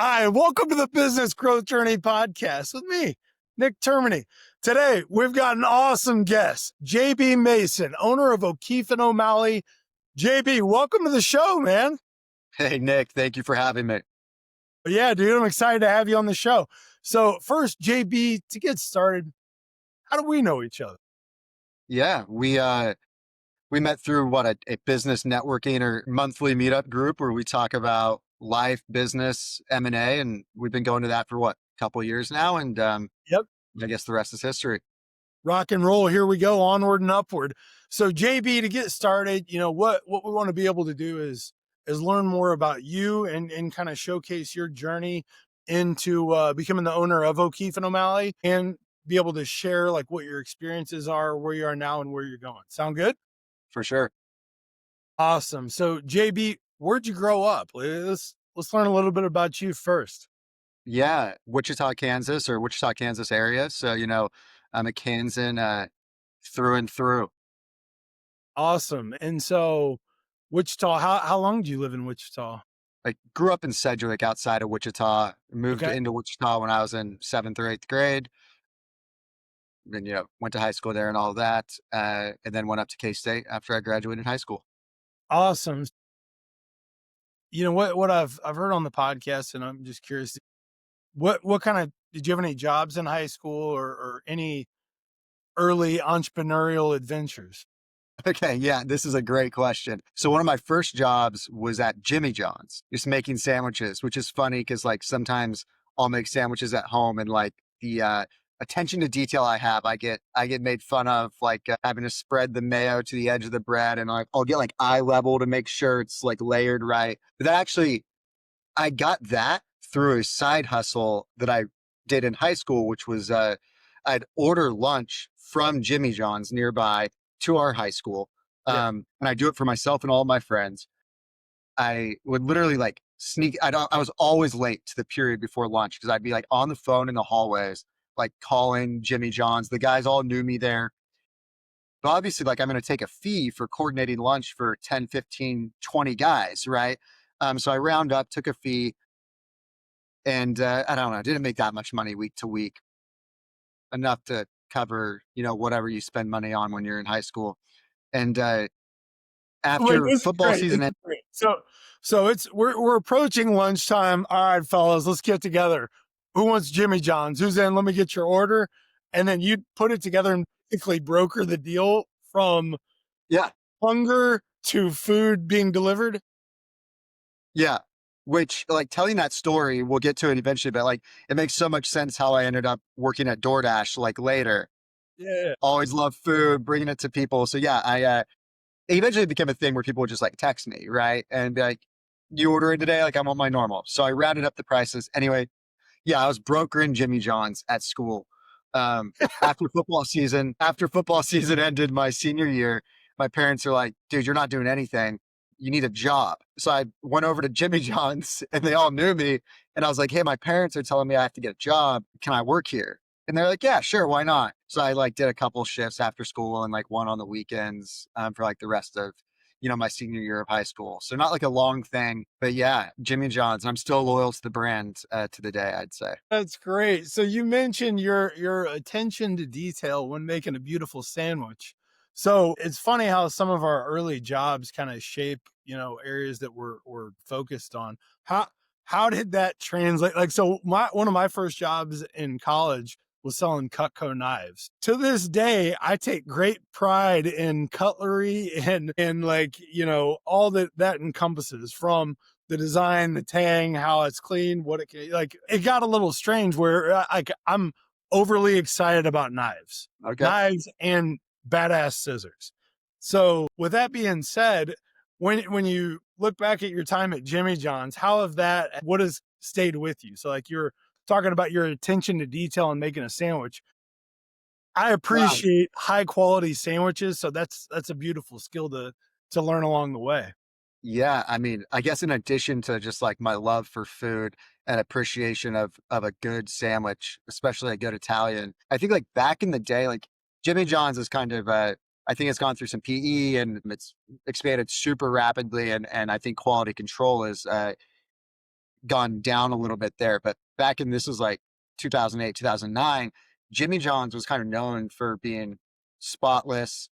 Hi, welcome to the Business Growth Journey podcast with me, Nick Termini. Today, we've got an awesome guest, JB Mason, owner of O'Keefe and O'Malley. JB, welcome to the show, man. Hey, Nick, thank you for having me. Yeah, dude, I'm excited to have you on the show. So first, JB, to get started, how do we know each other? Yeah, we met through a business networking or monthly meetup group where we talk about life, business, M&A, and we've been going to that for a couple of years now, and Yep. I guess the rest is history. Rock and roll. Here we go, onward and upward. So JB, to get started, what we want to be able to do is learn more about you and kind of showcase your journey into becoming the owner of O'Keefe and O'Malley, and be able to share like what your experiences are, where you are now, and where you're going. Sound good? For sure. Awesome. So JB, where'd you grow up? Let's learn a little bit about you first. Yeah, Wichita, Kansas, or Wichita, Kansas area. So, I'm a Kansan through and through. Awesome. And so Wichita, how long do you live in Wichita? I grew up in Sedgwick outside of Wichita, moved Okay. into Wichita when I was in 7th or 8th grade. Then, went to high school there and all of that. And then went up to K-State after I graduated high school. Awesome. You know what I've heard on the podcast, and I'm just curious, what kind of, did you have any jobs in high school, or any early entrepreneurial adventures? Okay. Yeah. This is a great question. So one of my first jobs was at Jimmy John's, just making sandwiches, which is funny because like sometimes I'll make sandwiches at home and like the attention to detail I have, I get made fun of like having to spread the mayo to the edge of the bread and like I'll get like eye level to make sure it's like layered right. But that actually I got that through a side hustle that I did in high school, which was I'd order lunch from Jimmy John's nearby to our high school. Yeah. And I do it for myself and all of my friends. I would literally like sneak. I was always late to the period before lunch because I'd be like on the phone in the hallways, like calling Jimmy John's. The guys all knew me there. But obviously, like I'm going to take a fee for coordinating lunch for 10, 15, 20 guys, right? So I round up, took a fee, and I don't know, didn't make that much money week to week, enough to cover, whatever you spend money on when you're in high school. And Wait, after this is football great. This season, is great. So we're approaching lunchtime. All right, fellas, let's get together. Who wants Jimmy John's? Who's in? Let me get your order. And then you put it together and basically broker the deal from yeah, hunger to food being delivered. yeah, which like telling that story, we'll get to it eventually, but like it makes so much sense how I ended up working at DoorDash like later. Yeah. Always love food, bringing it to people. So yeah, it eventually became a thing where people would just like text me, right? And be like, you ordering today? Like I'm on my normal. So I rounded up the prices. Anyway, yeah, I was brokering Jimmy John's at school. Um, after football season ended my senior year, my parents are like, dude, you're not doing anything. You need a job. So I went over to Jimmy John's and they all knew me. And I was like, hey, my parents are telling me I have to get a job. Can I work here? And they're like, yeah, sure. Why not? So I like did a couple shifts after school and like one on the weekends for like the rest of my senior year of high school. So not like a long thing, but yeah, Jimmy John's. I'm still loyal to the brand to the day, I'd say. That's great. So you mentioned your attention to detail when making a beautiful sandwich. So it's funny how some of our early jobs kind of shape, areas that we're focused on. How did that translate? Like, so one of my first jobs in college was selling Cutco knives. To this day, I take great pride in cutlery and like, all that encompasses, from the design, the tang, how it's clean, what it can, like, it got a little strange where I'm overly excited about Okay. knives and badass scissors. So with that being said, when you look back at your time at Jimmy John's, what has stayed with you? So like you're talking about your attention to detail and making a sandwich. I Wow. appreciate high quality sandwiches. So that's a beautiful skill to learn along the way. Yeah, I mean, I guess in addition to just like my love for food and appreciation of a good sandwich, especially a good Italian, I think like back in the day, like Jimmy John's is kind of I think it's gone through some PE and it's expanded super rapidly, and I think quality control is gone down a little bit there. But back in this was like 2008, 2009, Jimmy John's was kind of known for being spotless,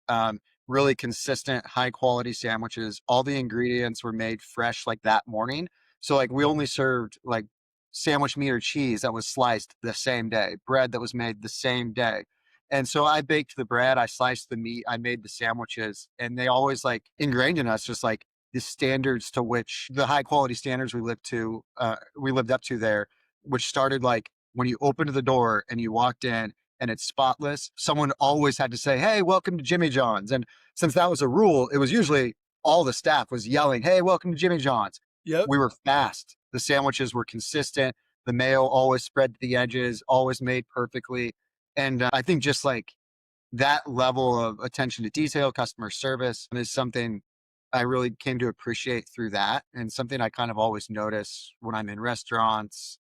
really consistent, high quality sandwiches. All the ingredients were made fresh like that morning. So like we only served like sandwich meat or cheese that was sliced the same day, bread that was made the same day. And so I baked the bread, I sliced the meat, I made the sandwiches, and they always like ingrained in us just like the standards to which the high quality standards we lived up to there, which started like when you opened the door and you walked in and it's spotless, someone always had to say, "Hey, welcome to Jimmy John's." And since that was a rule, it was usually all the staff was yelling, "Hey, welcome to Jimmy John's." Yep. We were fast. The sandwiches were consistent. The mayo always spread to the edges, always made perfectly. And I think just like that level of attention to detail, customer service is something I really came to appreciate through that, and something I kind of always notice when I'm in restaurants,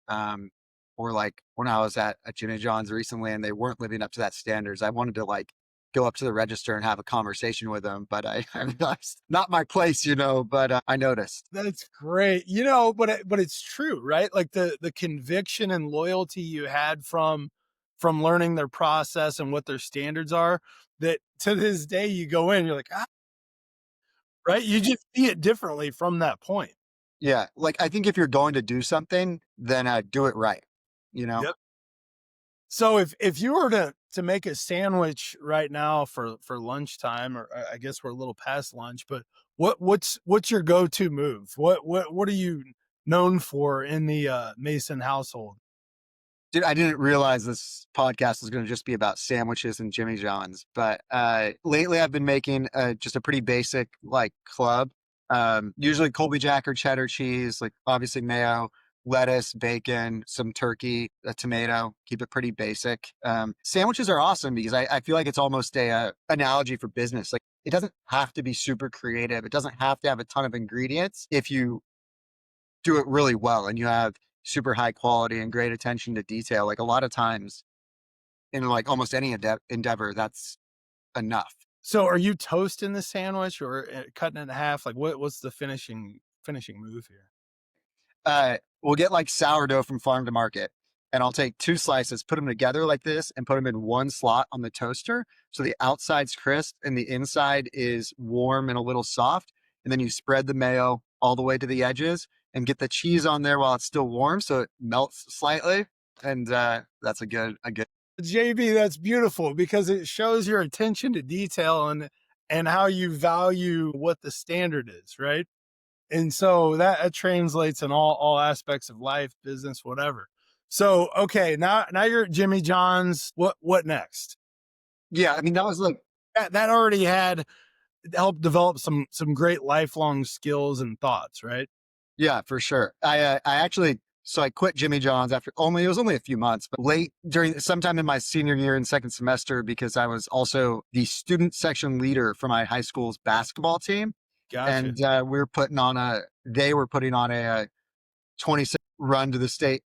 or like when I was at Jimmy John's recently and they weren't living up to that standards. I wanted to like go up to the register and have a conversation with them, but I realized not my place, but I noticed. That's great. But it's true, right? Like the conviction and loyalty you had from learning their process and what their standards are, that to this day you go in, you're like, ah, right? You just see it differently from that point. Yeah, like I think if you're going to do something, then do it right. You know. Yep. So if you were to make a sandwich right now for lunchtime, or I guess we're a little past lunch, but what's your go-to move? What are you known for in the Mason household? Dude, I didn't realize this podcast was going to just be about sandwiches and Jimmy John's, but lately I've been making just a pretty basic like club. Usually Colby Jack or cheddar cheese, like obviously mayo, lettuce, bacon, some turkey, a tomato. Keep it pretty basic. Sandwiches are awesome because I feel like it's almost a analogy for business. Like it doesn't have to be super creative. It doesn't have to have a ton of ingredients if you do it really well and you have super high quality and great attention to detail. Like a lot of times in like almost any endeavor, that's enough. So are you toasting the sandwich or cutting it in half? Like what's the finishing move here? We'll get like sourdough from farm to market, and I'll take two slices, put them together like this, and put them in one slot on the toaster. So the outside's crisp and the inside is warm and a little soft. And then you spread the mayo all the way to the edges and get the cheese on there while it's still warm, so it melts slightly. And that's a good. JB, that's beautiful because it shows your attention to detail and how you value what the standard is, right? And so that translates in all aspects of life, business, whatever. So okay, now you're at Jimmy John's. What next? Yeah, I mean that was like That already had helped develop some great lifelong skills and thoughts, right? Yeah, for sure. I actually so I quit Jimmy John's after only it was only a few months, but late during sometime in my senior year and second semester because I was also the student section leader for my high school's basketball team, Gotcha. and they were putting on a 26 run to the state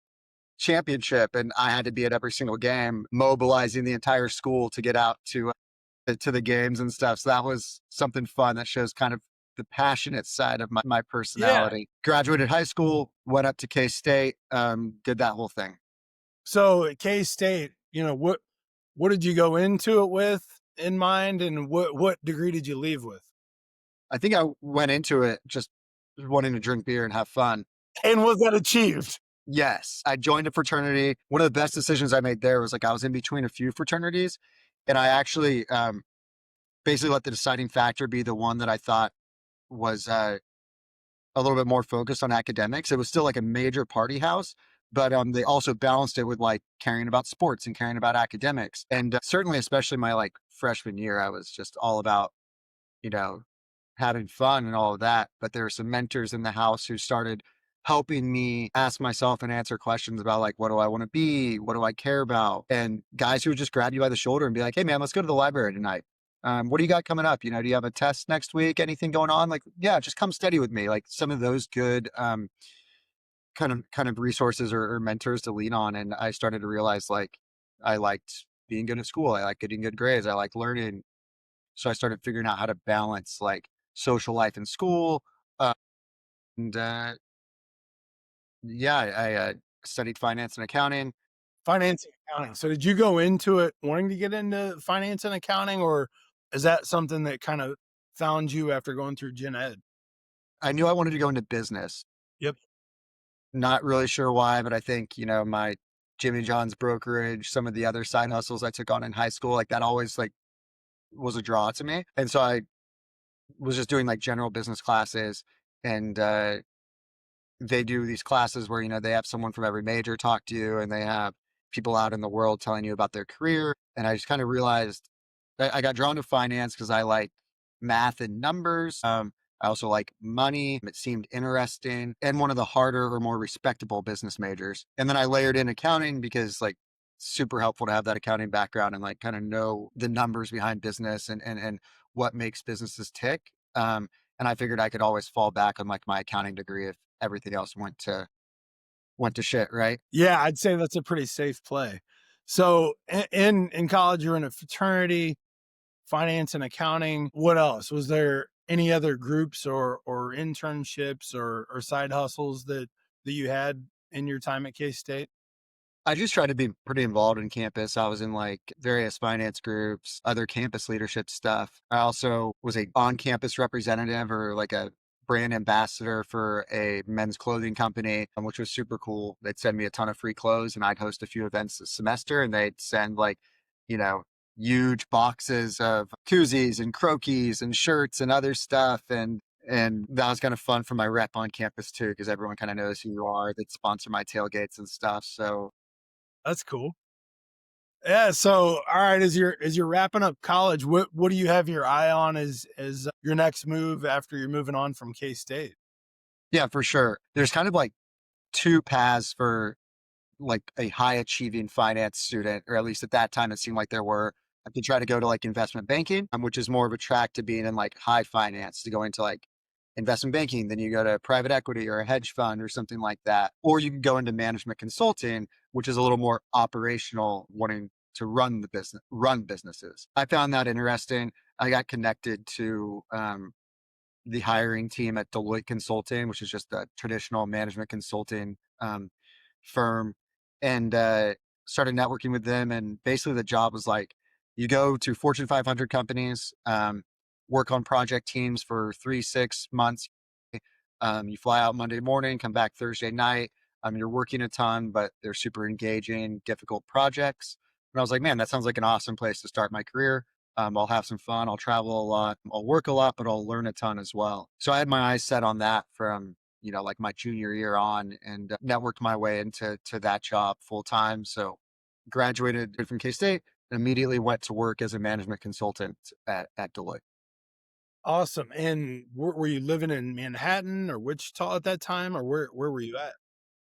championship, and I had to be at every single game, mobilizing the entire school to get out to the games and stuff. So that was something fun that shows kind of the passionate side of my Yeah. personality. Graduated high school, went up to K State, did that whole thing. So at K State, what did you go into it with in mind, and what degree did you leave with? I think I went into it just wanting to drink beer and have fun. And was that achieved? Yes, I joined a fraternity. One of the best decisions I made there was like I was in between a few fraternities, and I actually basically let the deciding factor be the one that I thought was a little bit more focused on academics. It was still like a major party house, but they also balanced it with like caring about sports and caring about academics. And certainly, especially my like freshman year, I was just all about, you know, having fun and all of that. But there were some mentors in the house who started helping me ask myself and answer questions about like, what do I want to be? What do I care about? And guys who would just grab you by the shoulder and be like, hey man, let's go to the library tonight. What do you got coming up? Do you have a test next week? Anything going on? Like, yeah, just come study with me. Like some of those good kind of resources or mentors to lean on. And I started to realize like I liked being good at school. I like getting good grades. I like learning. So I started figuring out how to balance like social life in school, and Yeah, I studied finance and accounting. Finance and accounting. So did you go into it wanting to get into finance and accounting, or is that something that kind of found you after going through gen ed? I knew I wanted to go into business. Yep. Not really sure why, but I think, my Jimmy John's brokerage, some of the other side hustles I took on in high school, like that always like was a draw to me. And so I was just doing like general business classes and they do these classes where, they have someone from every major talk to you and they have people out in the world telling you about their career. And I just kind of realized I got drawn to finance because I like math and numbers. I also like money. It seemed interesting and one of the harder or more respectable business majors. And then I layered in accounting because like super helpful to have that accounting background and like kind of know the numbers behind business and what makes businesses tick. And I figured I could always fall back on like my accounting degree if everything else went to shit, right? Yeah, I'd say that's a pretty safe play. So in college, you were in a fraternity, finance and accounting. What else? Was there any other groups or internships or side hustles that you had in your time at K State? I just tried to be pretty involved in campus. I was in like various finance groups, other campus leadership stuff. I also was a on-campus representative or like a brand ambassador for a men's clothing company, which was super cool. They'd send me a ton of free clothes and I'd host a few events a semester and they'd send like, you know, huge boxes of koozies and croquis and shirts and other stuff. And that was kind of fun for my rep on campus too, because everyone kind of knows who you are. They'd sponsor my tailgates and stuff. So That's cool. Yeah. So, all right, as you're wrapping up college, what do you have your eye on as your next move after you're moving on from K State? yeah, for sure. There's kind of like 2 paths for like a high achieving finance student, or at least at that time it seemed like there were. I could try to go to like investment banking, which is more of a track to being in like high finance, to go into like investment banking. Then you go to private equity or a hedge fund or something like that. Or you can go into management consulting, which is a little more operational, wanting to run businesses. I found that interesting. I got connected to the hiring team at Deloitte Consulting, which is just a traditional management consulting firm, and started networking with them. And basically, the job was like you go to Fortune 500 companies, work on project teams for 3 6 months. You fly out Monday morning, come back Thursday night. You're working a ton, but they're super engaging, difficult projects. And I was like, man, that sounds like an awesome place to start my career. I'll have some fun. I'll travel a lot. I'll work a lot, but I'll learn a ton as well. So I had my eyes set on that from like my junior year on, and networked my way into that job full time. So graduated from K State and immediately went to work as a management consultant at Deloitte. Awesome. And were you living in Manhattan or Wichita at that time, or where were you at?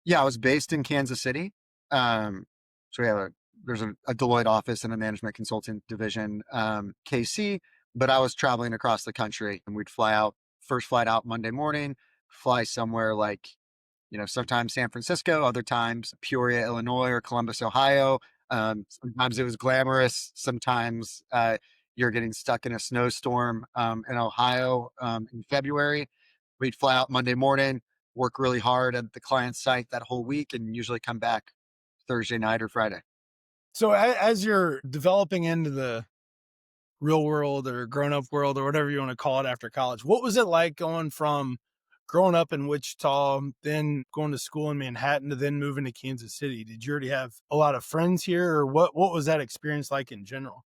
Yeah, I was based in Kansas City. So we have there's a Deloitte office and a management consulting division, KC, but I was traveling across the country and we'd fly out, first flight out Monday morning, fly somewhere like, sometimes San Francisco, other times Peoria, Illinois or Columbus, Ohio. Sometimes it was glamorous. Sometimes you're getting stuck in a snowstorm in Ohio in February. We'd fly out Monday morning, work really hard at the client site that whole week, and usually come back Thursday night or Friday. So as you're developing into the real world or grown up world or whatever you want to call it after college, what was it like going from growing up in Wichita, then going to school in Manhattan to then moving to Kansas City? Did you already have a lot of friends here, or what was that experience like in general?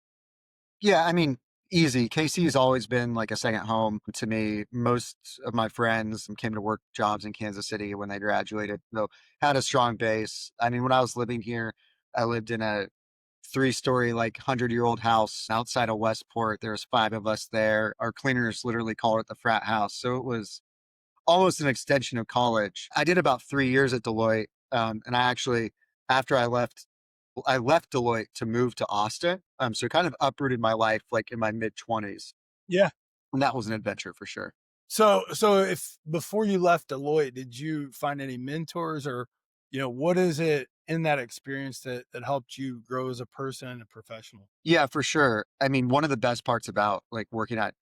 Yeah, I mean, easy. KC has always been like a second home to me. Most of my friends came to work jobs in Kansas City when they graduated, so had a strong base. I mean, when I was living here, I lived in a 3-story, like 100-year-old house outside of Westport. There was 5 of us there. Our cleaners literally called it the frat house. So it was almost an extension of college. I did about 3 years at Deloitte. And I actually, after I left Deloitte to move to Austin. So it kind of uprooted my life like in my mid 20s. Yeah. And that was an adventure for sure. So if before you left Deloitte, did you find any mentors, or what is it in that experience that helped you grow as a person and a professional? Yeah, for sure. I mean, one of the best parts about like working at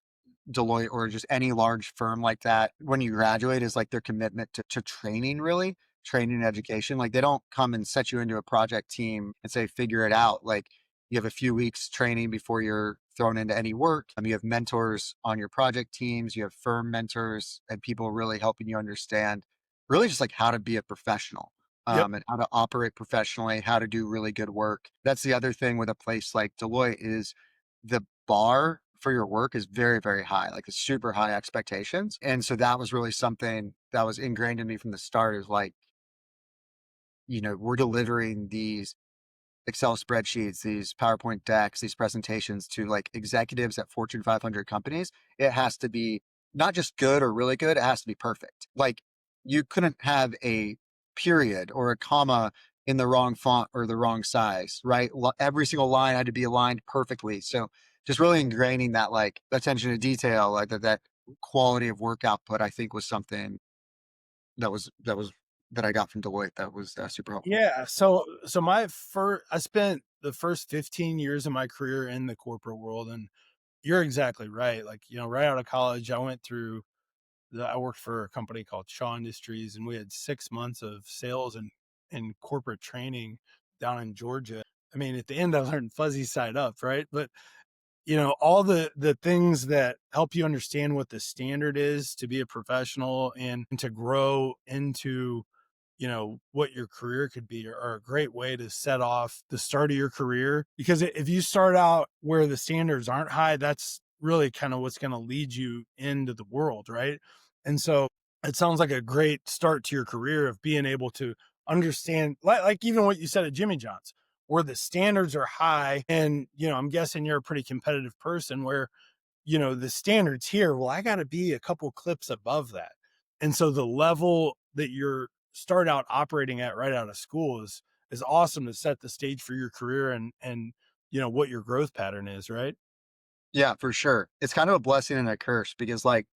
Deloitte or just any large firm like that when you graduate is like their commitment to training really. training and education. Like they don't come and set you into a project team and say, figure it out. Like you have a few weeks training before you're thrown into any work. You have mentors on your project teams, you have firm mentors and people really helping you understand really just like how to be a professional. Yep. And how to operate professionally, how to do really good work. That's the other thing with a place like Deloitte is the bar for your work is very, very high, like it's super high expectations. And so that was really something that was ingrained in me from the start is like, we're delivering these Excel spreadsheets, these PowerPoint decks, these presentations to like executives at Fortune 500 companies. It has to be not just good or really good, it has to be perfect. Like you couldn't have a period or a comma in the wrong font or the wrong size, right? Every single line had to be aligned perfectly. So just really ingraining that like attention to detail, like that quality of work output, I think was something that I got from Deloitte that was super helpful. Yeah. So my first, I spent the first 15 years of my career in the corporate world, and you're exactly right. Like, right out of college, I worked for a company called Shaw Industries, and we had 6 months of sales and corporate training down in Georgia. I mean, at the end, I learned fuzzy side up, right? But all the things that help you understand what the standard is to be a professional and to grow into what your career could be are a great way to set off the start of your career. Because if you start out where the standards aren't high, that's really kind of what's going to lead you into the world, right? And so it sounds like a great start to your career of being able to understand, like even what you said at Jimmy John's, where the standards are high. And I'm guessing you're a pretty competitive person where the standards here, well, I got to be a couple clips above that. And so the level that you're start out operating at right out of school is awesome to set the stage for your career and what your growth pattern is, right? Yeah, for sure. It's kind of a blessing and a curse because like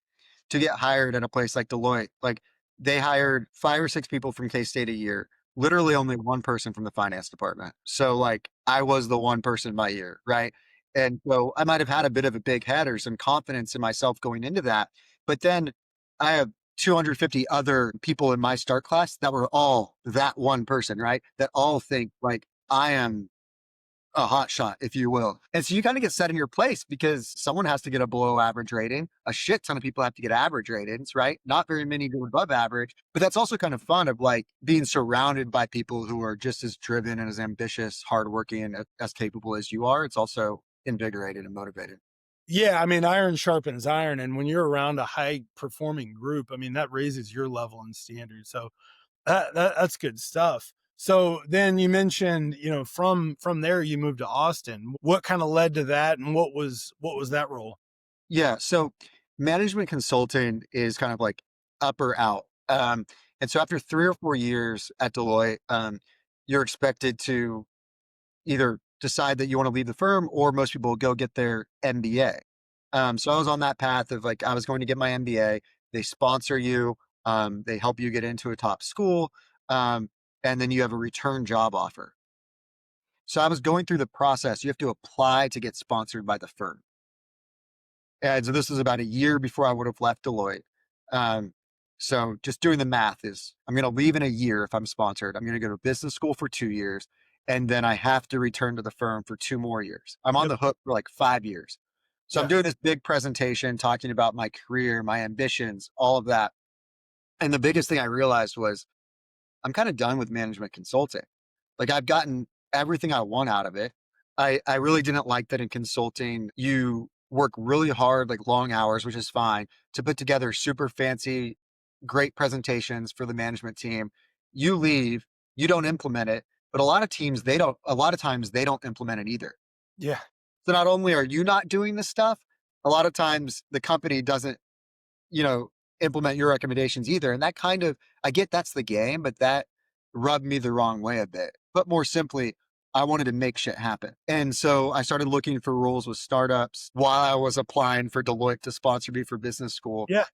to get hired at a place like Deloitte, like they hired 5 or 6 people from K-State a year, literally only one person from the finance department. So like I was the one person my year, right? And so I might have had a bit of a big head or some confidence in myself going into that. But then I have 250 other people in my start class that were all that one person, right? That all think like I am a hot shot, if you will. And so you kind of get set in your place because someone has to get a below average rating. A shit ton of people have to get average ratings, right? Not very many go above average, but that's also kind of fun of like being surrounded by people who are just as driven and as ambitious, hardworking, and as capable as you are. It's also invigorated and motivated. Yeah, I mean, iron sharpens iron, and when you're around a high performing group, I mean, that raises your level and standard. So that's good stuff. So then you mentioned, from there you moved to Austin. What kind of led to that, and what was that role? Yeah. So management consulting is kind of like up or out. And so after 3 or 4 years at Deloitte, you're expected to either decide that you want to leave the firm or most people go get their MBA. So I was on that path of like, I was going to get my MBA. They sponsor you, they help you get into a top school, and then you have a return job offer. So I was going through the process. You have to apply to get sponsored by the firm. And so this was about a year before I would have left Deloitte. Um, so just doing the math is I'm going to leave in a year if I'm sponsored. I'm going to go to business school for 2 years, and then I have to return to the firm for 2 more years. I'm on Yep. the hook for like 5 years. So I'm Yeah. doing this big presentation talking about my career, my ambitions, all of that. And the biggest thing I realized was I'm kind of done with management consulting. Like I've gotten everything I want out of it. I really didn't like that in consulting, you work really hard, like long hours, which is fine, to put together super fancy, great presentations for the management team. You leave, you don't implement it, but a lot of times they don't implement it either. Yeah. So not only are you not doing this stuff, a lot of times the company doesn't you know, implement your recommendations either. And that kind of, I get that's the game, but that rubbed me the wrong way a bit. But more simply, I wanted to make shit happen. And so I started looking for roles with startups while I was applying for Deloitte to sponsor me for business school. Yeah.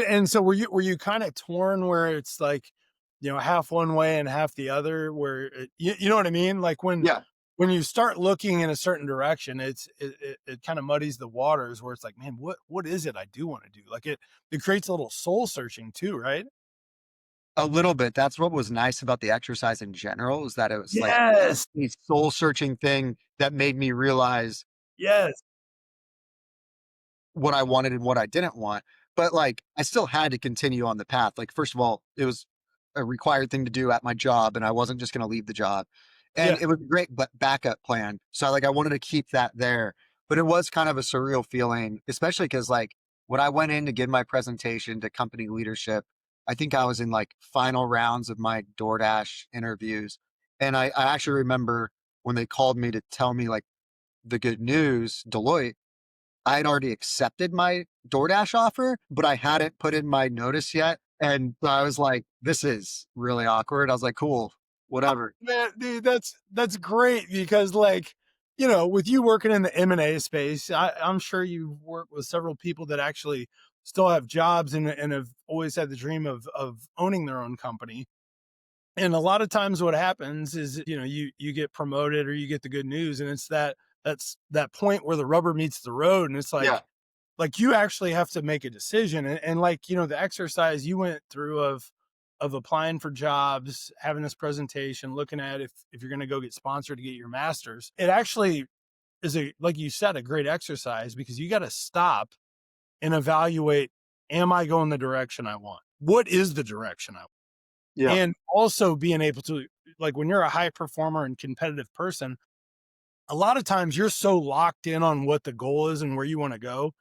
And so were you kind of torn where it's like, half one way and half the other, where you know what I mean? Like Yeah. when you start looking in a certain direction, it kind of muddies the waters where it's like, man, what is it I do want to do? Like it creates a little soul searching too, right? A little bit. That's what was nice about the exercise in general, is that it was like Yes. a soul searching thing that made me realize Yes. what I wanted and what I didn't want. But like, I still had to continue on the path. Like, first of all, it was a required thing to do at my job, and I wasn't just going to leave the job. And Yeah. it was a great backup plan. So like, I wanted to keep that there. But it was kind of a surreal feeling, especially because like when I went in to give my presentation to company leadership, I think I was in like final rounds of my DoorDash interviews. And I actually remember when they called me to tell me like the good news, Deloitte, I had already accepted my DoorDash offer, but I hadn't put in my notice yet. And so I was like, this is really awkward. I was like, cool, whatever. Man, dude, that's great because like, you know, with you working in the M&A space, I'm sure you've worked with several people that actually still have jobs and have always had the dream of owning their own company. And a lot of times what happens is, you know, you get promoted or you get the good news and it's that's that point where the rubber meets the road and it's Yeah. like you actually have to make a decision and like, you know, the exercise you went through of applying for jobs, having this presentation, looking at if you're going to go get sponsored to get your master's, it actually is a, like you said, a great exercise because you got to stop and evaluate, am I going the direction I want? What is the direction I want? Yeah. And also being able to, like, when you're a high performer and competitive person, a lot of times you're so locked in on what the goal is and where you want to go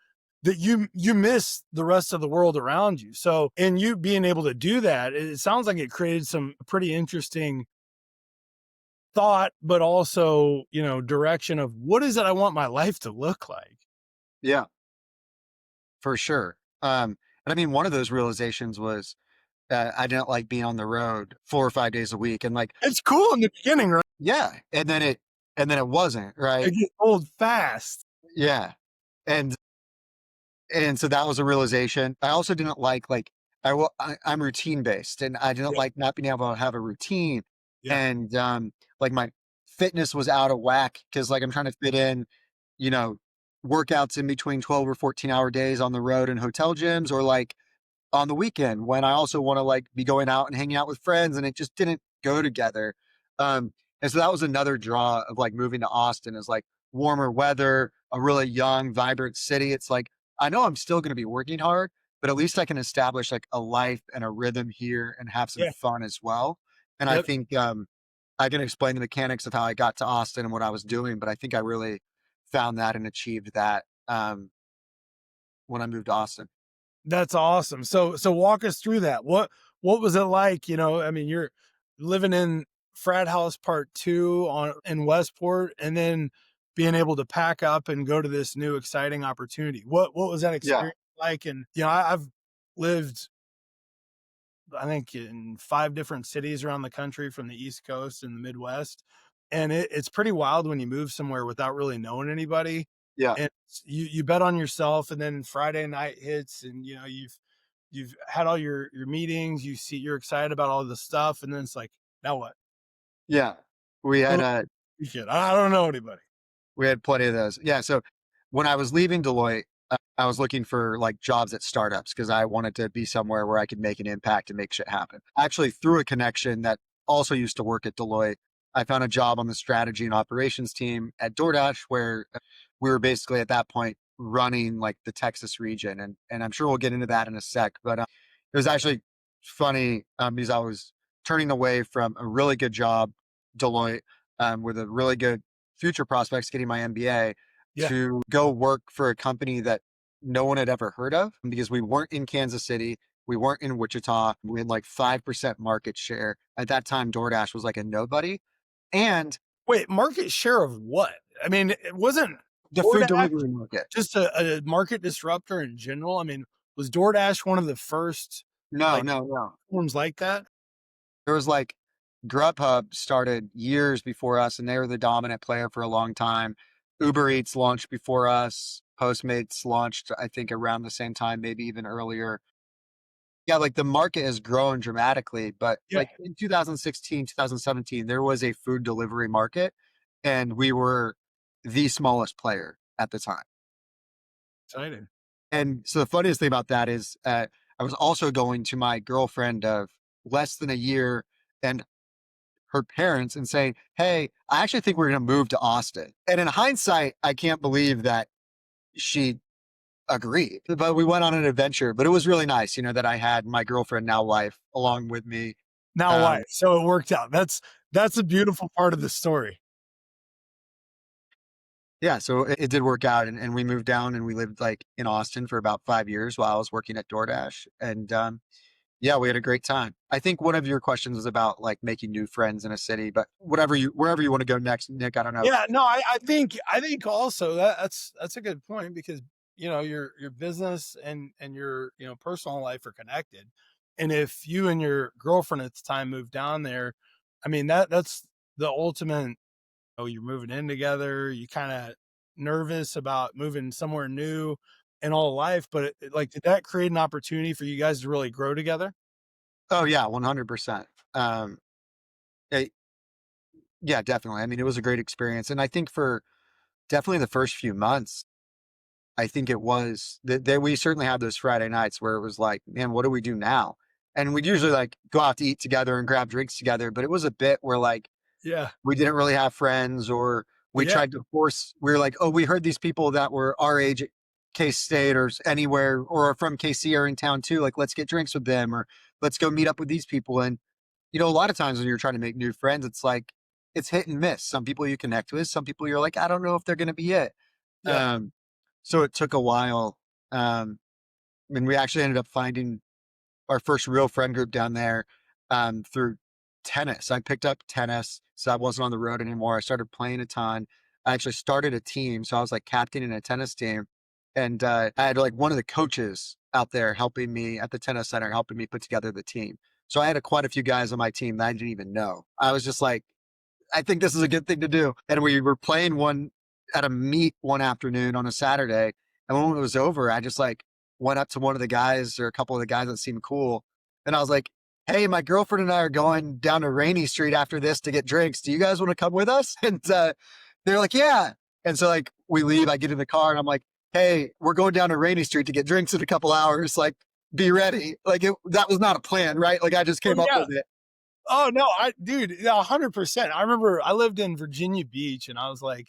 that you miss the rest of the world around you. So, and you being able to do that, it sounds like it created some pretty interesting thought, but also, you know, direction of what is it I want my life to look like. Yeah, for sure. And I mean, one of those realizations was I didn't like being on the road 4 or 5 days a week. And like, It's cool in the beginning, right? yeah. And then it wasn't, right? It gets old fast. Yeah. And And so that was a realization. I also didn't like I'm routine based, and I didn't Yeah. like not being able to have a routine. Yeah. And like my fitness was out of whack because like I'm trying to fit in, you know, workouts in between 12 or 14-hour days on the road and hotel gyms, or like on the weekend when I also want to like be going out and hanging out with friends, and it just didn't go together. And so that was another draw of like moving to Austin, is like warmer weather, a really young, vibrant city. It's like I know I'm still going to be working hard, but at least I can establish like a life and a rhythm here and have some Yeah. fun as well. And I Yep. think I can explain the mechanics of how I got to Austin and what I was doing, but I think I really found that and achieved that when I moved to Austin. That's awesome. So walk us through that. What was it like? You know, I mean, you're living in frat house part two on in Westport, and then being able to pack up and go to this new exciting opportunity. What was that Yeah. experience like? And you know, I've lived, I think, in 5 different cities around the country, from the East Coast and the Midwest, and it's pretty wild when you move somewhere without really knowing anybody, Yeah. and you bet on yourself, and then Friday night hits, and you know you've had all your meetings, you're excited about all the stuff, and then it's like, now what? Yeah. We had Oh, shit, I don't know anybody. We had plenty of those. Yeah. So when I was leaving Deloitte, I was looking for like jobs at startups because I wanted to be somewhere where I could make an impact and make shit happen. Actually, through a connection that also used to work at Deloitte, I found a job on the strategy and operations team at DoorDash, where we were basically at that point running like the Texas region. And I'm sure we'll get into that in a sec. But it was actually funny because I was turning away from a really good job, Deloitte, with a really good future prospects, getting my MBA, Yeah. to go work for a company that no one had ever heard of, because we weren't in Kansas City. We weren't in Wichita. We had like 5% market share. At that time, DoorDash was like a nobody. And Wait, market share of what? I mean, it wasn't the food DoorDash delivery market. just a market disruptor in general? I mean, was DoorDash one of the first No, like no, no. platforms like that? There was like Grubhub started years before us, and they were the dominant player for a long time. Uber Eats launched before us. Postmates launched, I think, around the same time, maybe even earlier. Yeah, like the market has grown dramatically, but Yeah, like in 2016, 2017, there was a food delivery market, and we were the smallest player at the time. exciting. And so the funniest thing about that is I was also going to my girlfriend of less than a year and her parents and saying, "Hey, I actually think we're going to move to Austin." And in hindsight, I can't believe that she agreed. But we went on an adventure. But it was really nice, that I had my girlfriend, now wife, along with me. Now wife. Um, So it worked out. That's a beautiful part of the story. yeah, so it did work out, and we moved down and we lived like in Austin for about 5 years while I was working at DoorDash, and yeah, we had a great time. I think one of your questions was about like making new friends in a city, but wherever you want to go next, Nick, I don't know. Yeah, no, I think also that's a good point because your business and your personal life are connected. And if you and your girlfriend at the time moved down there, I mean that's the ultimate. Oh, you're moving in together. You kind of nervous about moving somewhere new in all life, but like, did that create an opportunity for you guys to really grow together? Oh yeah, 100%. Um, eh, yeah, definitely. I mean, it was a great experience, and I think for definitely the first few months, I think it was that we certainly had those Friday nights where it was like, man, what do we do now? And we'd usually like go out to eat together and grab drinks together, but it was a bit where like Yeah, we didn't really have friends, or we yeah, tried to force, we were like, oh, we heard these people that were our age at K-State or anywhere or are from KC are in town too. Like, let's get drinks with them, or let's go meet up with these people. And, a lot of times when you're trying to make new friends, it's like, it's hit and miss. Some people you connect with, some people you're like, I don't know if they're going to be it. yeah. Um, so it took a while. And we actually ended up finding our first real friend group down there through tennis. I picked up tennis, so I wasn't on the road anymore. I started playing a ton. I actually started a team, so I was like captain in a tennis team, and I had like one of the coaches out there helping me at the tennis center, helping me put together the team. So I had quite a few guys on my team that I didn't even know. I was just like, I think this is a good thing to do. And we were playing one at a meet one afternoon on a Saturday. And when it was over, I just like went up to one of the guys or a couple of the guys that seemed cool. And I was like, hey, my girlfriend and I are going down to Rainy Street after this to get drinks. Do you guys want to come with us? And they're like, yeah. And so like we leave, I get in the car and I'm like, hey, we're going down to Rainy Street to get drinks in a couple hours. Like, be ready. Like that was not a plan, right? Like I just Oh came up yeah. with it. Oh no, dude, yeah, 100%. I remember I lived in Virginia Beach and I was like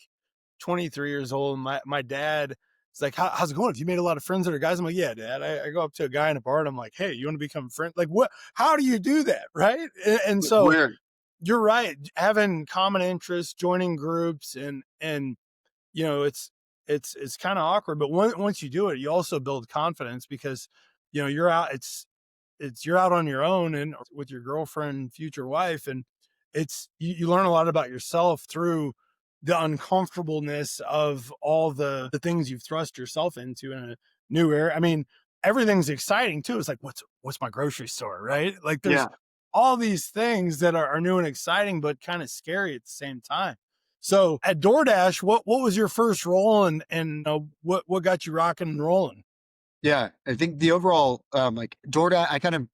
23 years old. My dad is like, how's it going? Have you made a lot of friends that are guys? I'm like, yeah, dad. I go up to a guy in a bar and I'm like, hey, you want to become friends? Like, what? How do you do that, right? And It's so weird. you're right. Having common interests, joining groups, and it's kind of awkward. But once you do it, you also build confidence because you're out. It's you're out on your own and with your girlfriend, future wife, and you learn a lot about yourself through the uncomfortableness of all the things you've thrust yourself into in a new area. I mean, everything's exciting too. It's like what's my grocery store, right? Like there's Yeah. all these things that are new and exciting, but kind of scary at the same time. So at DoorDash, what was your first role and what got you rocking and rolling? Yeah, I think the overall, like DoorDash, I kind of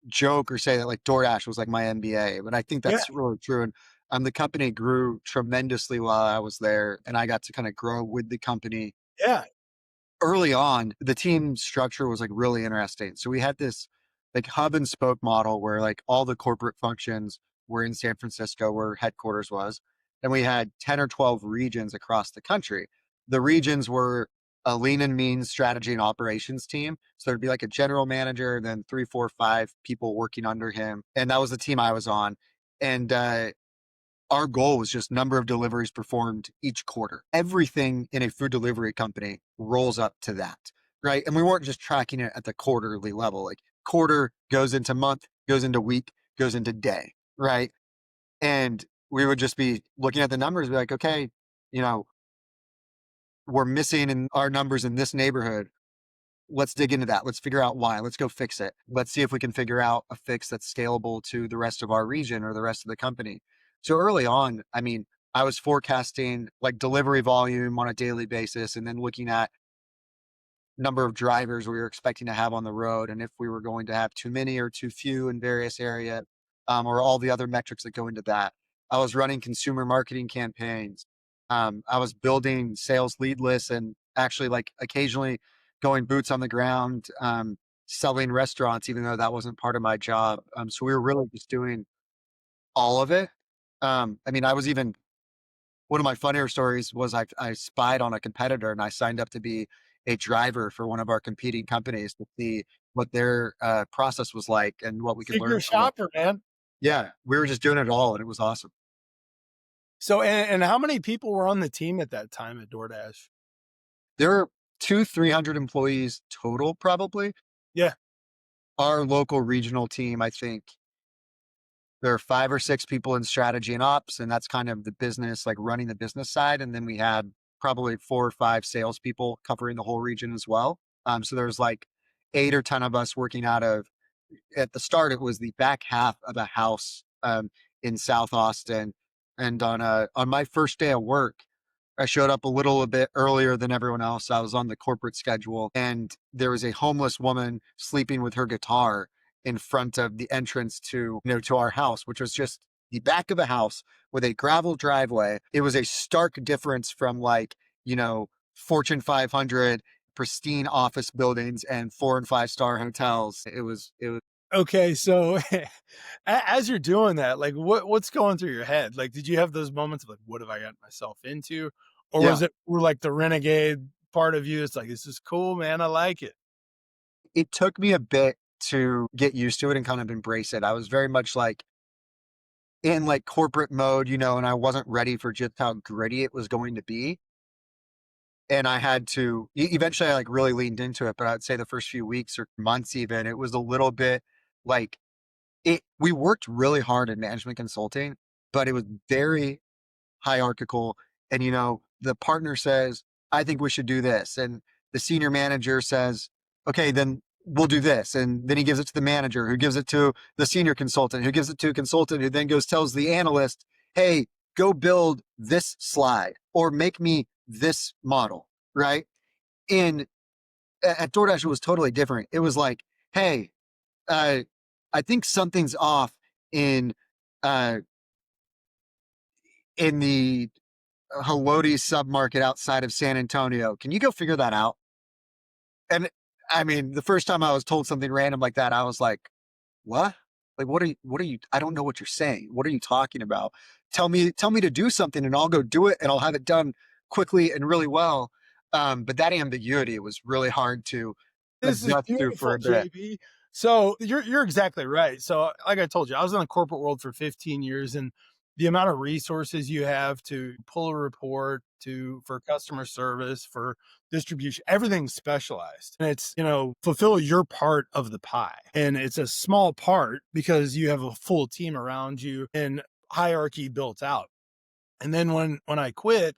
joke or say that like DoorDash was like my MBA, but I think Yeah, that's really true. And the company grew tremendously while I was there, and I got to kind of grow with the company. yeah, Early on, the team structure was like really interesting. So we had this like hub and spoke model where like all the corporate functions were in San Francisco, where headquarters was, and we had 10 or 12 regions across the country. The regions were a lean and mean strategy and operations team. So there'd be like a general manager, and then three, four, five people working under him. And that was the team I was on. And our goal was just number of deliveries performed each quarter. Everything in a food delivery company rolls up to that, right? And we weren't just tracking it at the quarterly level. Like quarter goes into month, goes into week, goes into day, right? And we would just be looking at the numbers, be like, okay, you know, we're missing in our numbers in this neighborhood. Let's dig into that. Let's figure out why. Let's go fix it. Let's see if we can figure out a fix that's scalable to the rest of our region or the rest of the company. So early on, I mean, I was forecasting like delivery volume on a daily basis and then looking at number of drivers we were expecting to have on the road and if we were going to have too many or too few in various areas, or all the other metrics that go into that. I was running consumer marketing campaigns. I was building sales lead lists and actually like occasionally going boots on the ground, selling restaurants, even though that wasn't part of my job. So we were really just doing all of it. I mean, I was even one of my funnier stories was I spied on a competitor and I signed up to be a driver for one of our competing companies to see what their process was like and what we could learn Secret from them. shopper, man. Yeah, we were just doing it all and it was awesome. So, and how many people were on the team at that time at DoorDash? There are 300 employees total, probably. Yeah. Our local regional team, I think there are 5 or 6 people in strategy and ops, and that's kind of the business, like running the business side. And then we had probably 4 or 5 salespeople covering the whole region as well. So there's like 8 or 10 of us working out of, at the start, it was the back half of a house in South Austin. And on my first day of work, I showed up a little bit earlier than everyone else. I was on the corporate schedule, and there was a homeless woman sleeping with her guitar in front of the entrance to our house, which was just the back of a house with a gravel driveway. It was a stark difference from like, Fortune 500 pristine office buildings and 4 and 5 star hotels. It was Okay, so as you're doing that, like what's going through your head? Like, did you have those moments of like, what have I gotten myself into? Or was yeah. it more like the renegade part of you? It's like, this is cool, man. I like it. It took me a bit to get used to it and kind of embrace it. I was very much like in like corporate mode, and I wasn't ready for just how gritty it was going to be. And I had to eventually I like really leaned into it, but I'd say the first few weeks or months even, it was a little bit like we worked really hard in management consulting, but it was very hierarchical. And, the partner says, I think we should do this. And the senior manager says, okay, then we'll do this. And then he gives it to the manager who gives it to the senior consultant who gives it to a consultant who then goes, tells the analyst, hey, go build this slide or make me this model. Right. And at DoorDash, it was totally different. It was like, hey, uh, I think something's off in, uh, in the Haloti submarket outside of San Antonio. Can you go figure that out? And I mean, the first time I was told something random like that, I was like, what? Like, what are you, I don't know what you're saying. What are you talking about? Tell me to do something and I'll go do it and I'll have it done quickly and really well. But that ambiguity was really hard to This is adjust to for beautiful, a bit. JB. So you're exactly right. So like I told you, I was in the corporate world for 15 years, and the amount of resources you have to pull a report, to for customer service, for distribution, everything's specialized. And it's, fulfill your part of the pie. And it's a small part because you have a full team around you and hierarchy built out. And then when I quit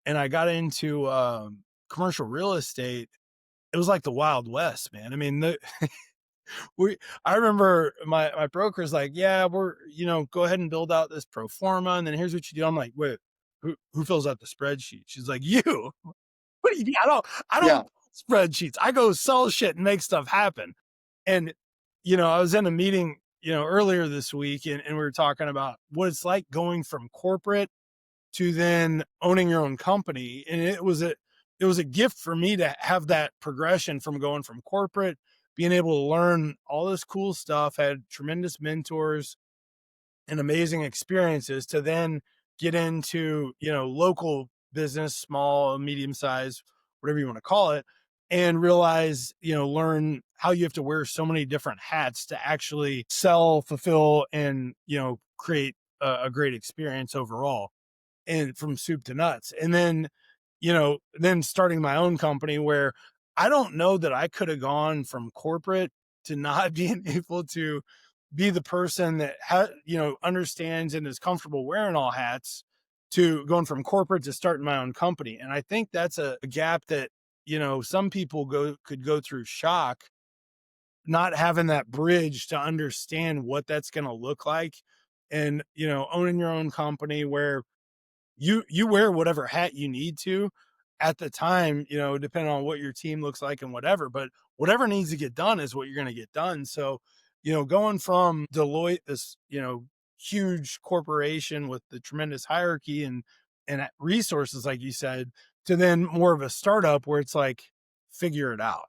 and I got into commercial real estate, it was like the Wild West, man. I mean, we I remember my broker's like, "Yeah, go ahead and build out this pro forma, and then here's what you do." I'm like, "Wait, who fills out the spreadsheet?" She's like, "You." What do you mean? I don't Yeah. spreadsheets. I go sell shit and make stuff happen. And I was in a meeting, earlier this week, and we were talking about what it's like going from corporate to then owning your own company. And it was a gift for me to have that progression from going from corporate, being able to learn all this cool stuff, had tremendous mentors and amazing experiences, to then get into, local business, small, medium size, whatever you want to call it, and realize, learn how you have to wear so many different hats to actually sell, fulfill, and, create a great experience overall, and from soup to nuts. And then starting my own company, where I don't know that I could have gone from corporate to not being able to be the person that understands and is comfortable wearing all hats, to going from corporate to starting my own company. And I think that's a gap that, some people could go through shock, not having that bridge to understand what that's going to look like. And, owning your own company where you wear whatever hat you need to at the time, depending on what your team looks like and whatever, but whatever needs to get done is what you're going to get done. So, going from Deloitte, this, huge corporation with the tremendous hierarchy and resources, like you said, to then more of a startup where it's like, figure it out.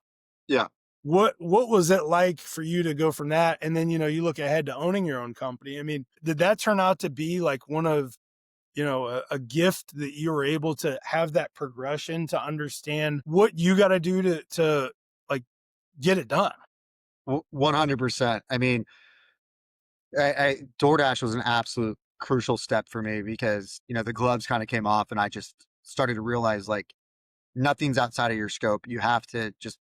Yeah. what was it like for you to go from that, and then, you look ahead to owning your own company? I mean, did that turn out to be like one of, a gift that you were able to have that progression to understand what you got to do to like get it done? 100%. I mean, DoorDash was an absolute crucial step for me because, the gloves kind of came off and I just started to realize like nothing's outside of your scope. You have to just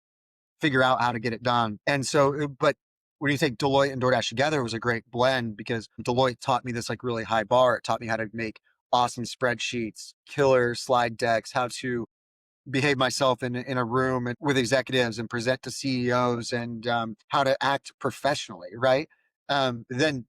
figure out how to get it done. And so, but when you take Deloitte and DoorDash together, it was a great blend because Deloitte taught me this like really high bar. It taught me how to make awesome spreadsheets, killer slide decks, how to behave myself in a room with executives and present to CEOs, and how to act professionally. Right. Then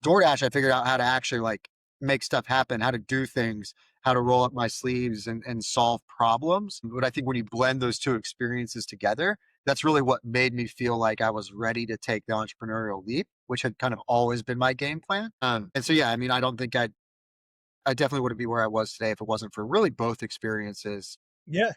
DoorDash, I figured out how to actually like make stuff happen, how to do things, how to roll up my sleeves and solve problems. But I think when you blend those two experiences together, that's really what made me feel like I was ready to take the entrepreneurial leap, which had kind of always been my game plan. And so, yeah, I mean, I don't think I definitely wouldn't be where I was today if it wasn't for really both experiences. Yeah.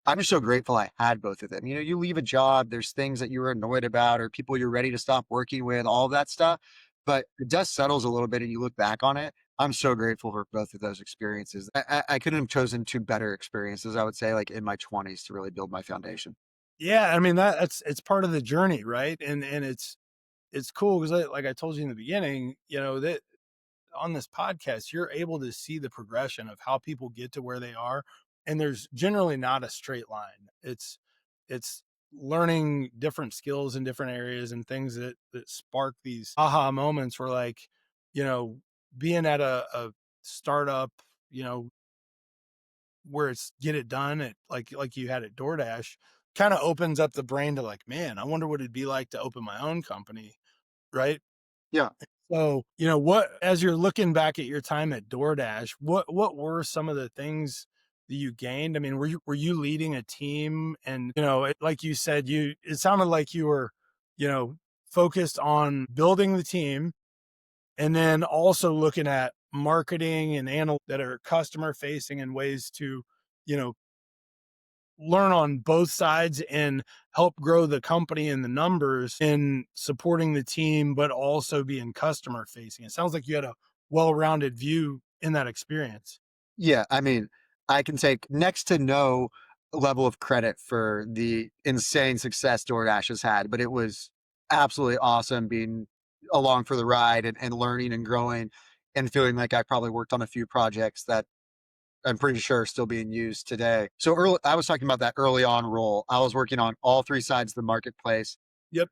I'm just so grateful I had both of them. You leave a job, there's things that you were annoyed about or people you're ready to stop working with, all of that stuff. But the dust settles a little bit and you look back on it. I'm so grateful for both of those experiences. I couldn't have chosen two better experiences, I would say, like in my 20s to really build my foundation. Yeah, I mean, that's it's part of the journey, right? And it's cool because, like I told you in the beginning, that on this podcast, you're able to see the progression of how people get to where they are. And there's generally not a straight line. It's learning different skills in different areas and things that spark these aha moments where, like, you know, being at a startup, you know, where it's get it done at like you had at DoorDash, kind of opens up the brain to like, man, I wonder what it'd be like to open my own company, right? Yeah. So, what as you're looking back at your time at DoorDash, what were some of the things that you gained? I mean, were you leading a team? And, like you said, it sounded like you were, you know, focused on building the team and then also looking at marketing and that are customer facing and ways to, you know, learn on both sides and help grow the company and the numbers in supporting the team, but also being customer facing. It sounds like you had a well-rounded view in that experience. Yeah, I mean, I can take next to no level of credit for the insane success DoorDash has had, but it was absolutely awesome being along for the ride and learning and growing and feeling like I probably worked on a few projects that I'm pretty sure are still being used today. So early, I was talking about that early on role. I was working on all three sides of the marketplace, Yep.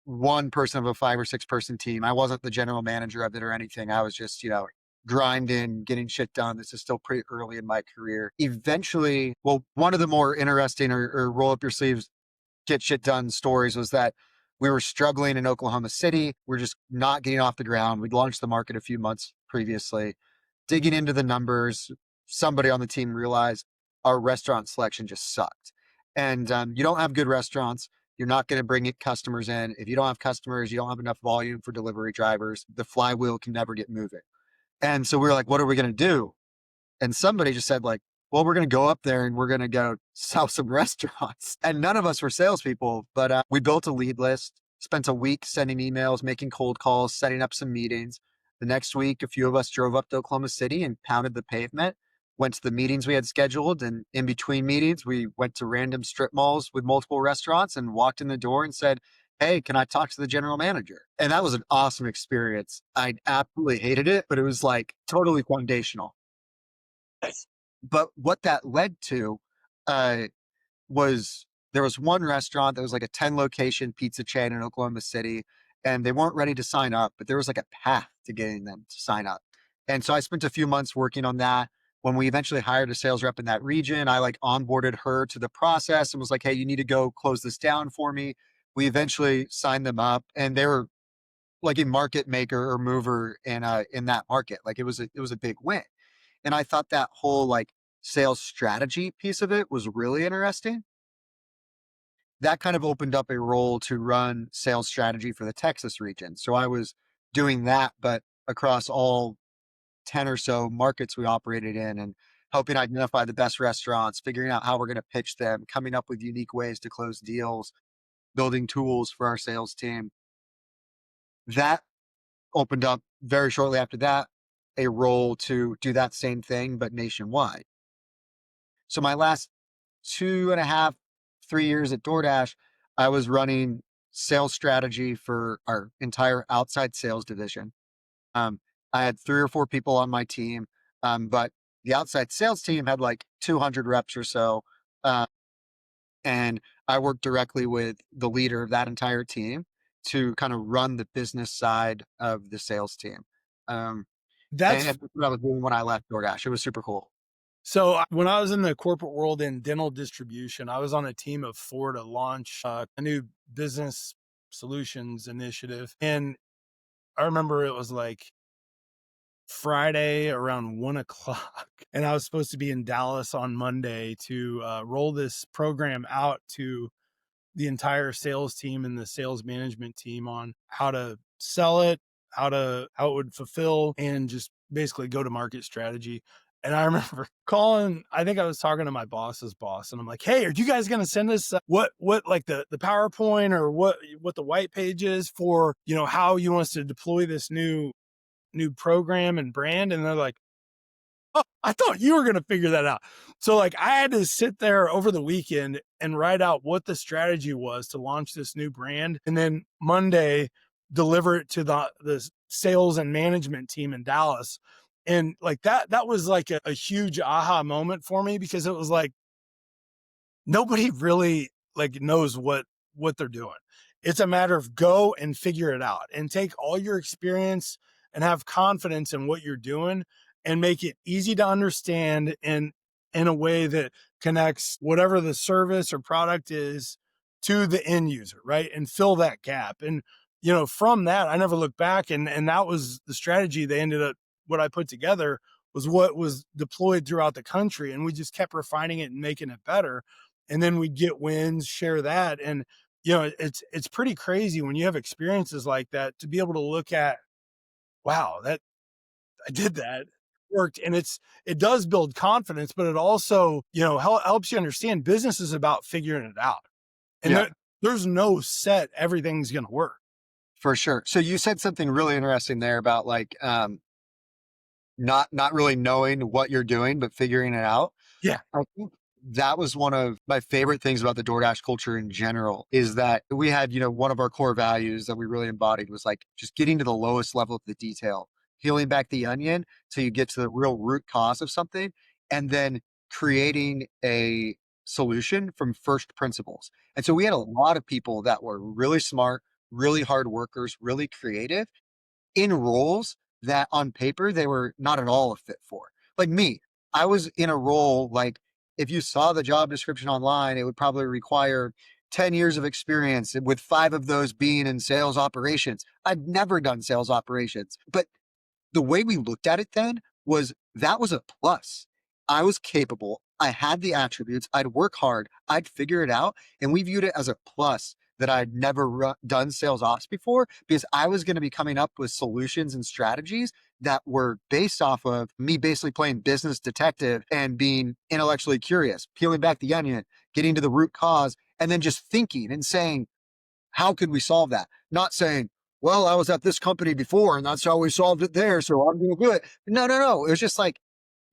one person of a 5 or 6 person team. I wasn't the general manager of it or anything. I was just, grinding, getting shit done. This is still pretty early in my career. Eventually, well, one of the more interesting or roll up your sleeves, get shit done stories was that we were struggling in Oklahoma City. We're just not getting off the ground. We'd launched the market a few months previously. Digging into the numbers, somebody on the team realized our restaurant selection just sucked. And you don't have good restaurants. You're not going to bring it customers in. If you don't have customers, you don't have enough volume for delivery drivers. The flywheel can never get moving. And so we were like, what are we going to do? And somebody just said, like, well, we're going to go up there and we're going to go sell some restaurants. And none of us were salespeople, but we built a lead list, spent a week sending emails, making cold calls, setting up some meetings. The next week, a few of us drove up to Oklahoma City and pounded the pavement, went to the meetings we had scheduled. And in between meetings, we went to random strip malls with multiple restaurants and walked in the door and said, hey, can I talk to the general manager? And that was an awesome experience. I absolutely hated it, but it was like totally foundational. But what that led to uh, was there was one restaurant that was like a 10 location pizza chain in Oklahoma City, and they weren't ready to sign up, but there was like a path to getting them to sign up. And so I spent a few months working on that. When we eventually hired a sales rep in that region, I like onboarded her to the process and was like, hey, you need to go close this down for me. We eventually signed them up, and they were like a market maker or mover in that market. Like it was a big win. And I thought that whole like sales strategy piece of it was really interesting. That kind of opened up a role to run sales strategy for the Texas region. So I was doing that, but across all 10 or so markets we operated in. And helping identify the best restaurants, figuring out how we're going to pitch them, coming up with unique ways to close deals, building tools for our sales team. That opened up very shortly after that a role to do that same thing, but nationwide. So my last 2.5, 3 years at DoorDash, I was running sales strategy for our entire outside sales division. Um, I had 3 or 4 people on my team, but the outside sales team had like 200 reps or so. Uh, and I worked directly with the leader of that entire team to kind of run the business side of the sales team. Um, and That's that's what I was doing when I left DoorDash. It was super cool. when I was in the corporate world in dental distribution, I was on a team of 4 to launch a new business solutions initiative. And I remember it was like Friday around 1 o'clock, and I was supposed to be in Dallas on Monday to roll this program out to the entire sales team and the sales management team on how to sell it, how it would fulfill, and just basically go to market strategy. And I remember calling, I think I was talking to my boss's boss, and I'm like, "Hey, are you guys going to send us what like the PowerPoint or what the white page is for, how you want us to deploy this new program and brand?" And they're like, "Oh, I thought you were going to figure that out." So like I had to sit there over the weekend and write out what the strategy was to launch this new brand. And then Monday, deliver it to the sales and management team in Dallas. And like that was like a huge aha moment for me, because it was like, nobody really like knows what they're doing. It's a matter of go and figure it out and take all your experience and have confidence in what you're doing and make it easy to understand, and in a way that connects whatever the service or product is to the end user, right? And fill that gap. And from that, I never looked back, and that was the strategy. They ended up, what I put together was what was deployed throughout the country, and we just kept refining it and making it better. And then we'd get wins, share that. And it's pretty crazy when you have experiences like that to be able to look at, wow, that I did that, worked. And it does build confidence, but it also helps you understand business is about figuring it out. And Yeah, there's no set everything's going to work. for sure. So you said something really interesting there about like not really knowing what you're doing, but figuring it out. Yeah. I think that was one of my favorite things about the DoorDash culture in general is that we had, one of our core values that we really embodied was like just getting to the lowest level of the detail, peeling back the onion till you get to the real root cause of something, and then creating a solution from first principles. And so we had a lot of people that were really smart, really hard workers, really creative in roles that on paper they were not at all a fit for. Like me, I was in a role like if you saw the job description online, it would probably require 10 years of experience, with 5 of those being in sales operations. I'd never done sales operations, but the way we looked at it then was that was a plus. I was capable. I had the attributes. I'd work hard. I'd figure it out. And we viewed it as a plus that I'd never done sales ops before, because I was going to be coming up with solutions and strategies that were based off of me basically playing business detective and being intellectually curious, peeling back the onion, getting to the root cause, and then just thinking and saying, how could we solve that? Not saying, well, I was at this company before and that's how we solved it there, so I'm going to do it. No, no, no. It was just like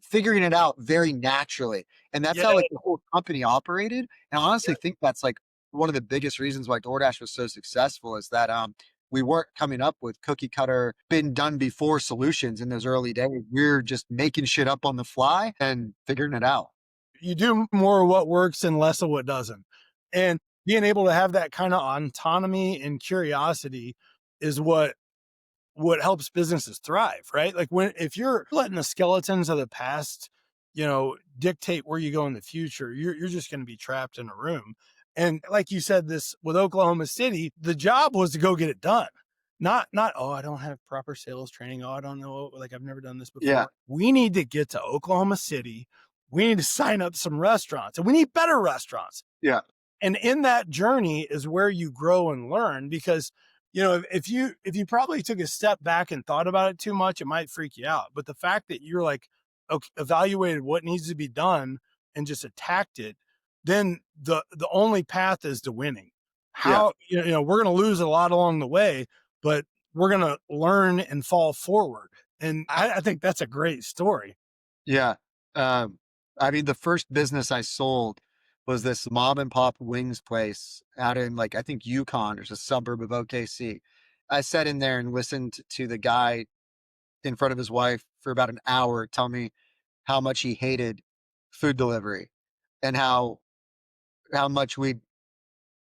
figuring it out very naturally. And that's Yeah. how like the whole company operated. And I honestly think that's like one of the biggest reasons why DoorDash was so successful is that we weren't coming up with cookie cutter, been done before solutions in those early days. We're just making shit up on the fly and figuring it out. You do more of what works and less of what doesn't. And being able to have that kind of autonomy and curiosity is what helps businesses thrive, right? Like if you're letting the skeletons of the past, dictate where you go in the future, you're just going to be trapped in a room. And like you said, this with Oklahoma City, the job was to go get it done. Not, oh, I don't have proper sales training. Oh, I don't know. Like I've never done this Yeah. before. We need to get to Oklahoma City. We need to sign up some restaurants, and we need better restaurants. Yeah. And in that journey is where you grow and learn, because if you probably took a step back and thought about it too much, it might freak you out. But the fact that you're like, evaluated what needs to be done and just attacked it, then the only path is to winning. Yeah. How, we're going to lose a lot along the way, but we're going to learn and fall forward. And I think that's a great story. Yeah. I mean, the first business I sold was this mom and pop wings place out in like, I think Yukon, there's a suburb of OKC. I sat in there and listened to the guy in front of his wife for about an hour tell me how much he hated food delivery and how much we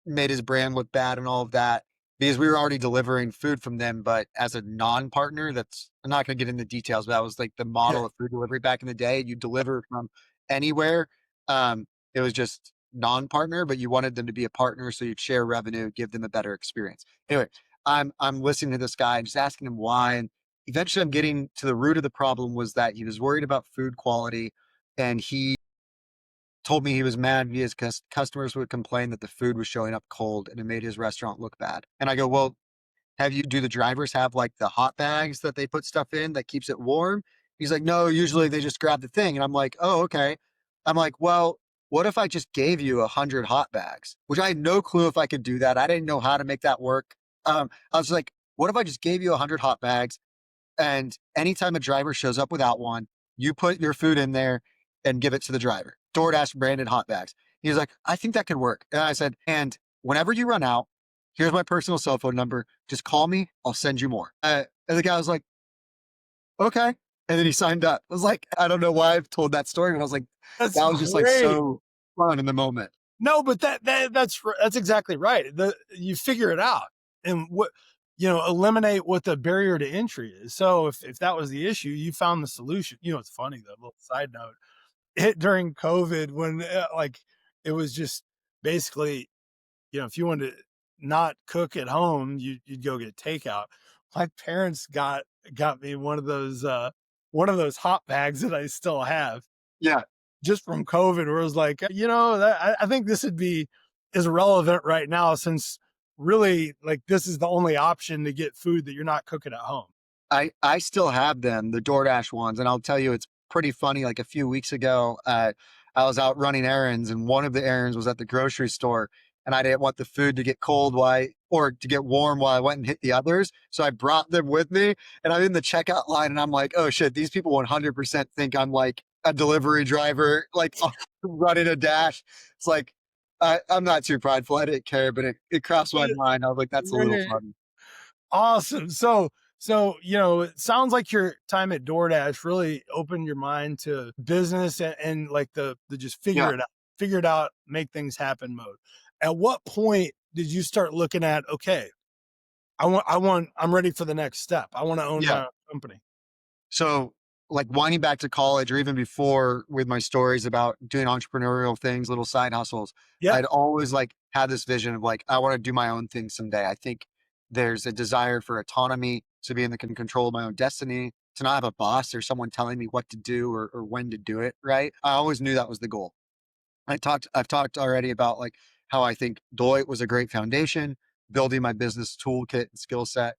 made his brand look bad and all of that because we were already delivering food from them. But as a non-partner, that's I'm not going to get into details, but that was like the Yeah. model of food delivery back in the day. You deliver from anywhere. It was just non-partner, but you wanted them to be a partner, so you'd share revenue, give them a better experience. Anyway, I'm listening to this guy and just asking him why, and eventually I'm getting to the root of the problem was that he was worried about food quality, and he told me he was mad because customers would complain that the food was showing up cold and it made his restaurant look bad. And I go, well, do the drivers have like the hot bags that they put stuff in that keeps it warm? He's like, no, usually they just grab the thing. And I'm like, oh, okay. I'm like, well, what if I just gave you 100 hot bags, which I had no clue if I could do that. I didn't know how to make that work. I was like, what if I just gave you 100 hot bags and anytime a driver shows up without one, you put your food in there and give it to the driver. DoorDash branded hot bags. He was like, I think that could work. And I said, and whenever you run out, here's my personal cell phone number. Just call me. I'll send you more. And the guy was like, okay. And then he signed up. I was like, I don't know why I've told that story. And I was like, That's that was just like great. so fun in the moment. No, but that's exactly right. You figure it out, and eliminate what the barrier to entry is. So if that was the issue, you found the solution. It's funny though. Little side note: it during COVID when like it was just basically, if you wanted to not cook at home, you'd go get takeout. My parents got me one of those hot bags that I still have Yeah. just from COVID, where it was like, I think this would be is relevant right now since really like this is the only option to get food that you're not cooking at home. I still have them, the DoorDash ones, and I'll tell you, it's pretty funny. Like a few weeks ago, I was out running errands, and one of the errands was at the grocery store, and I didn't want the food to get cold or to get warm while I went and hit the others, so I brought them with me, and I'm in the checkout line, and I'm like, oh shit, these people 100% think I'm like a delivery driver, like running a dash. It's like I'm not too prideful. I didn't care, but it crossed my mind. I was like, that's a little Right. funny. Awesome. So it sounds like your time at DoorDash really opened your mind to business and like the just Yeah, figure it out, make things happen mode. At what point did you start looking at, okay, I'm ready for the next step. I want to own yeah. my own company. So, like winding back to college or even before with my stories about doing entrepreneurial things, little side hustles, Yeah. I'd always like had this vision of like, I want to do my own thing someday. I think there's a desire for autonomy to be in the control of my own destiny, to not have a boss or someone telling me what to do or when to do it. Right. I always knew that was the goal. I've talked already about like how I think Deloitte was a great foundation, building my business toolkit and skill set.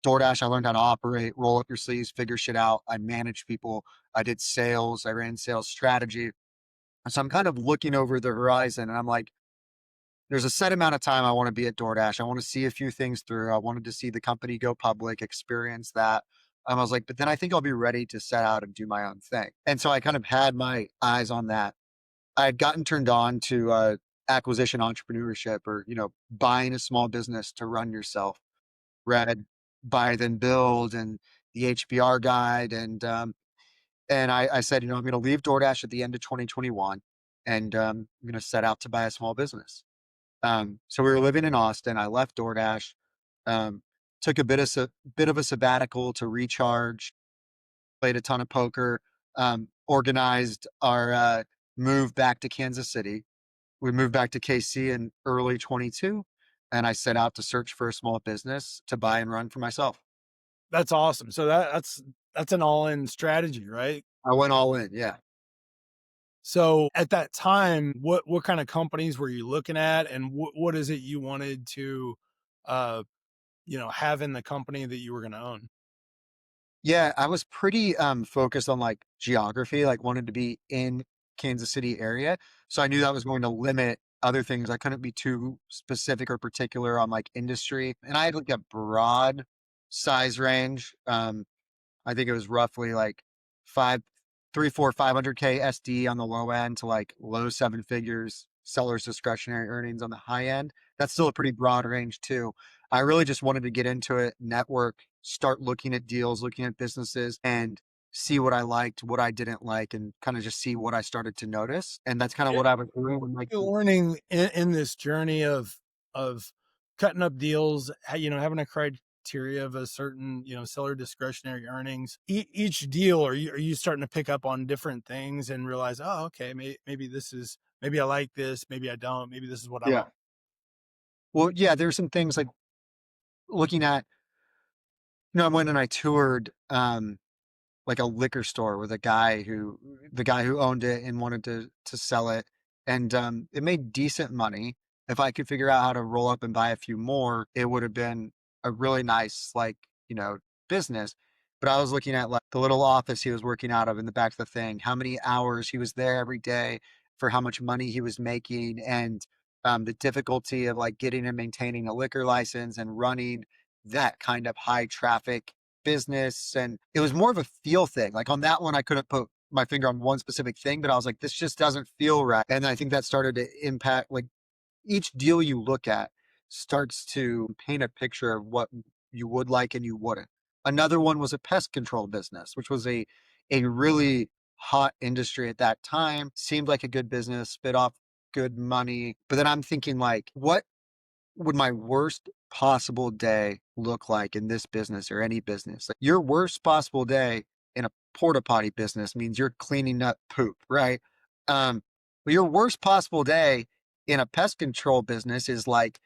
DoorDash, I learned how to operate, roll up your sleeves, figure shit out. I managed people. I did sales. I ran sales strategy. So I'm kind of looking over the horizon and I'm like, there's a set amount of time I want to be at DoorDash. I want to see a few things through. I wanted to see the company go public, experience that. I was like, but then I think I'll be ready to set out and do my own thing. And so I kind of had my eyes on that. I had gotten turned on to acquisition entrepreneurship or, buying a small business to run yourself, read Buy Then Build and the HBR guide. And I said, I'm going to leave DoorDash at the end of 2021 and I'm going to set out to buy a small business. So we were living in Austin. I left DoorDash, um, took bit of a sabbatical to recharge, played a ton of poker, organized our move back to Kansas City. We moved back to KC in early 22 and I set out to search for a small business to buy and run for myself. That's awesome. So that's an all-in strategy, right? I went all in. Yeah. So at that time, what kind of companies were you looking at, and what is it you wanted to, have in the company that you were going to own? Yeah, I was pretty focused on like geography, like wanted to be in Kansas City area. So I knew that was going to limit other things. I couldn't be too specific or particular on like industry. And I had like a broad size range. I think it was roughly like five, three, four, 500K SD on the low end to like low seven figures, seller's discretionary earnings on the high end. That's still a pretty broad range too. I really just wanted to get into it, network, start looking at deals, looking at businesses and see what I liked, what I didn't like, and kind of just see what I started to notice. And that's kind of Yeah, what I was doing when like, you learning in this journey of cutting up deals, having a criteria of a certain, seller discretionary earnings. Each deal, are you starting to pick up on different things and realize, oh, okay, maybe this is maybe I like this, maybe I don't, maybe this is what I yeah. want. Well, yeah, there's some things like looking at, I went and I toured, like a liquor store with the guy who owned it and wanted to sell it. And it made decent money. If I could figure out how to roll up and buy a few more, it would have been a really nice like, you know, business. But I was looking at like the little office he was working out of in the back of the thing, how many hours he was there every day for how much money he was making and the difficulty of like getting and maintaining a liquor license and running that kind of high traffic business, and it was more of a feel thing. Like on that one, I couldn't put my finger on one specific thing, but I was like, this just doesn't feel right. And I think that started to impact like each deal you look at starts to paint a picture of what you would like and you wouldn't. Another one was a pest control business, which was a really hot industry at that time. Seemed like a good business, spit off good money. But then I'm thinking like, what would my worst possible day look like in this business or any business? Like your worst possible day in a porta potty business means you're cleaning up poop, right? But your worst possible day in a pest control business is like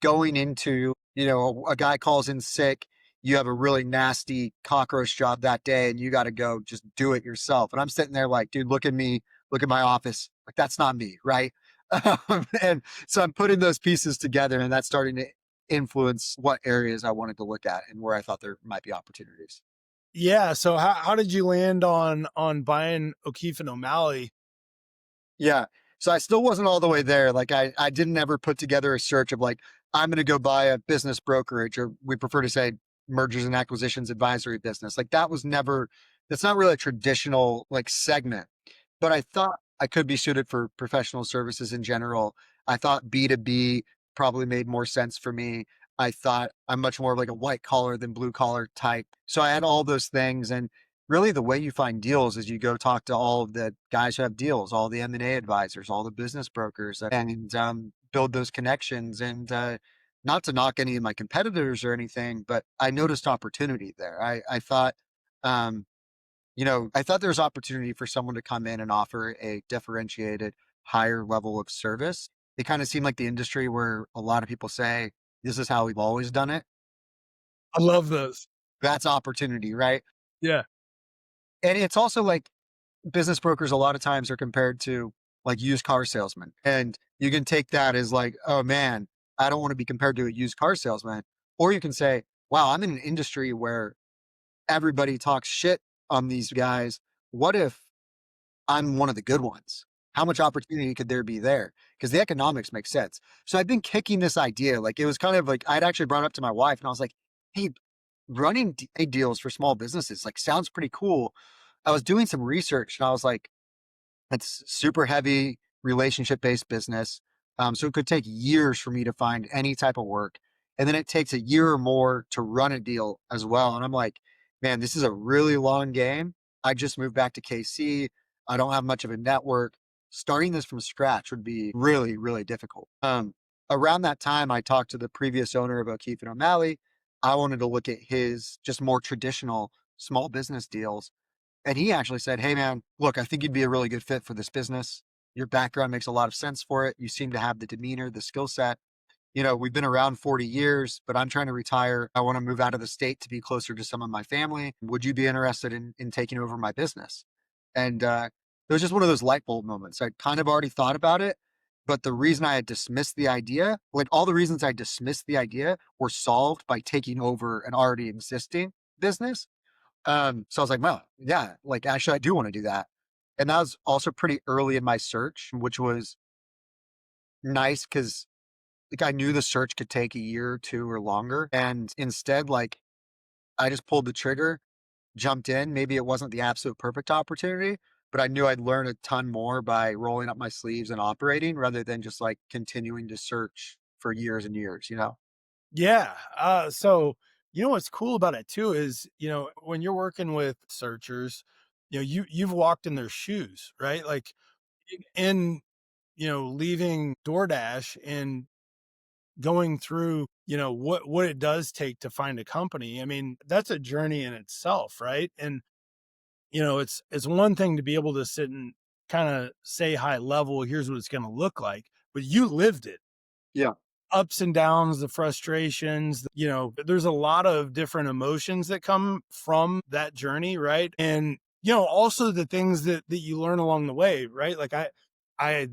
going into, a guy calls in sick, you have a really nasty cockroach job that day and you got to go just do it yourself. And I'm sitting there like, dude, look at me, look at my office. Like, that's not me. Right. And so I'm putting those pieces together and that's starting to influence what areas I wanted to look at and where I thought there might be opportunities. Yeah. So how did you land on buying O'Keefe and O'Malley? Yeah. So I still wasn't all the way there. Like I didn't ever put together a search of like, I'm going to go buy a business brokerage, or we prefer to say mergers and acquisitions advisory business. Like that's not really a traditional like segment, but I thought I could be suited for professional services in general. I thought B2B probably made more sense for me. I thought I'm much more of like a white collar than blue collar type. So I had all those things. And really the way you find deals is you go talk to all of the guys who have deals, all the M&A advisors, all the business brokers, and build those connections. And not to knock any of my competitors or anything, but I noticed opportunity there. I thought, um, I thought there was opportunity for someone to come in and offer a differentiated, higher level of service. It kind of seemed like the industry where a lot of people say, this is how we've always done it. I love those. That's opportunity, right? Yeah. And it's also like business brokers a lot of times are compared to like used car salesmen. And you can take that as like, oh man, I don't want to be compared to a used car salesman. Or you can say, wow, I'm in an industry where everybody talks shit on these guys. What if I'm one of the good ones? How much opportunity could there be there? Because the economics make sense. So I've been kicking this idea. Like it was kind of like I'd actually brought it up to my wife and I was like, hey, running deals for small businesses like sounds pretty cool. I was doing some research and I was like, it's super heavy relationship based business. So it could take years for me to find any type of work. And then it takes a year or more to run a deal as well. And I'm like, man, this is a really long game. I just moved back to KC. I don't have much of a network. Starting this from scratch would be really, really difficult. Around that time, I talked to the previous owner of O'Keefe and O'Malley. I wanted to look at his just more traditional small business deals and he actually said, hey, man, look, I think you'd be a really good fit for this business. Your background makes a lot of sense for it. You seem to have the demeanor, the skill set. We've been around 40 years, but I'm trying to retire. I want to move out of the state to be closer to some of my family. Would you be interested in taking over my business? And it was just one of those light bulb moments. I kind of already thought about it, but the reason I had dismissed the idea, like all the reasons I dismissed the idea were solved by taking over an already existing business. So I was like, well, yeah, like actually I do want to do that. And that was also pretty early in my search, which was nice because like I knew the search could take a year or two or longer. And instead, like I just pulled the trigger, jumped in. Maybe it wasn't the absolute perfect opportunity, but I knew I'd learn a ton more by rolling up my sleeves and operating rather than just like continuing to search for years and years, you know? Yeah. So you know what's cool about it too is, when you're working with searchers, you've walked in their shoes, right? Like in, leaving DoorDash and going through, what it does take to find a company. I mean, that's a journey in itself, right? And it's one thing to be able to sit and kind of say high level, here's what it's going to look like, but you lived it. Yeah. Ups and downs, the frustrations, there's a lot of different emotions that come from that journey, right? And also the things that you learn along the way, right? Like I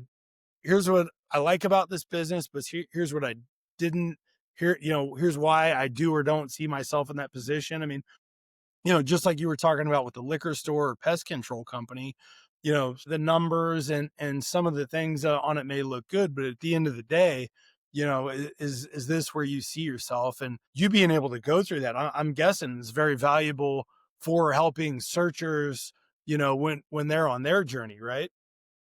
here's what I like about this business, but here's what I didn't. Here's why I do or don't see myself in that position. I mean, just like you were talking about with the liquor store or pest control company, the numbers and some of the things on it may look good, but at the end of the day, is this where you see yourself? And you being able to go through that, I'm guessing is very valuable for helping searchers, when they're on their journey, right?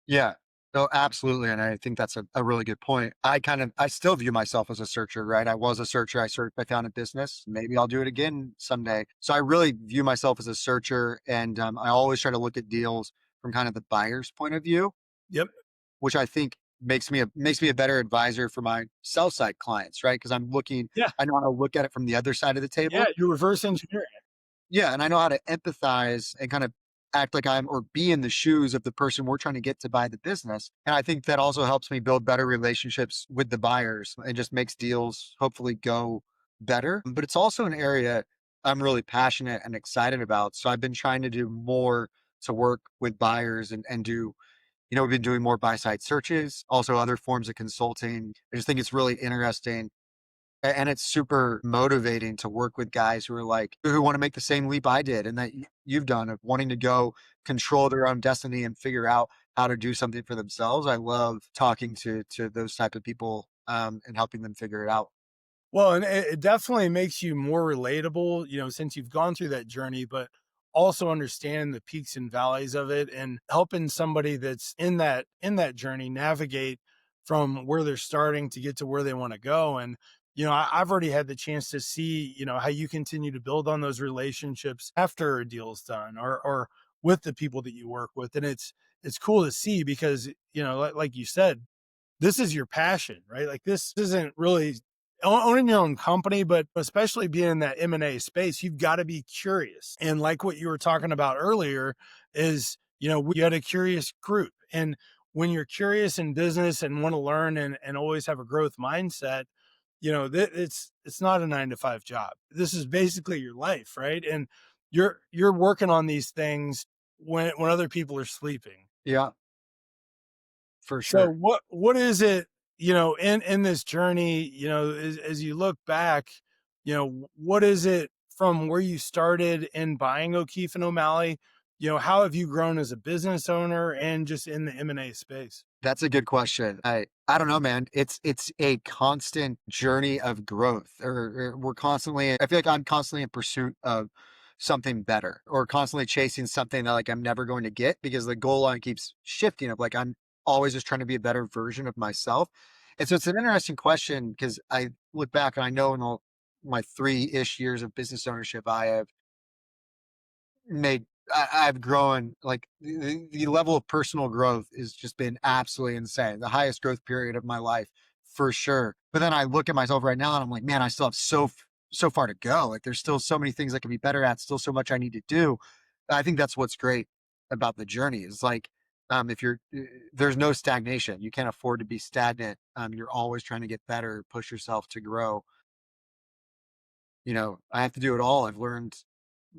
Yeah. No, absolutely. And I think that's a really good point. I still view myself as a searcher, right? I was a searcher. I found a business. Maybe I'll do it again someday. So I really view myself as a searcher. And I always try to look at deals from kind of the buyer's point of view, Yep. which I think makes me a better advisor for my sell side clients, right? Because Yeah. I know how to look at it from the other side of the Yeah. table. You reverse engineering it. Yeah, and I know how to empathize and kind of act like I'm or be in the shoes of the person we're trying to get to buy the business. And I think that also helps me build better relationships with the buyers and just makes deals hopefully go better. But it's also an area I'm really passionate and excited about. So I've been trying to do more to work with buyers and do, we've been doing more buy side searches, also other forms of consulting. I just think it's really interesting and it's super motivating to work with guys who are like, who want to make the same leap I did and that you've done of wanting to go control their own destiny and figure out how to do something for themselves. I love talking to those type of people and helping them figure it out. Well, and it definitely makes you more relatable, since you've gone through that journey, but also understand the peaks and valleys of it and helping somebody that's in that journey navigate from where they're starting to get to where they want to go. And, I've already had the chance to see, how you continue to build on those relationships after a deal's done or with the people that you work with. And it's cool to see because, like you said, this is your passion, right? Like this isn't really owning your own company, but especially being in that M&A space, you've got to be curious. And like what you were talking about earlier is, you had a curious group. And when you're curious in business and want to learn and always have a growth mindset, it's not a 9 to 5 job. This is basically your life, right? And you're working on these things when other people are sleeping. Yeah, for So sure. what is it, in this journey, as you look back, what is it from where you started in buying O'Keefe and O'Malley? How have you grown as a business owner and just in the M&A space? That's a good question. I don't know, man. It's a constant journey of growth, or we're constantly. I feel like I'm constantly in pursuit of something better, or constantly chasing something that like I'm never going to get because the goal line keeps shifting. Of like I'm always just trying to be a better version of myself, and so it's an interesting question because I look back and I know in my 3-ish years of business ownership, I have made I've grown like the level of personal growth has just been absolutely insane. The highest growth period of my life for sure. But then I look at myself right now and I'm like, man, I still have so far to go. Like there's still so many things I can be better at, still so much I need to do. I think that's what's great about the journey is like if you're there's no stagnation. You can't afford to be stagnant. You're always trying to get better, push yourself to grow. I have to do it all. I've learned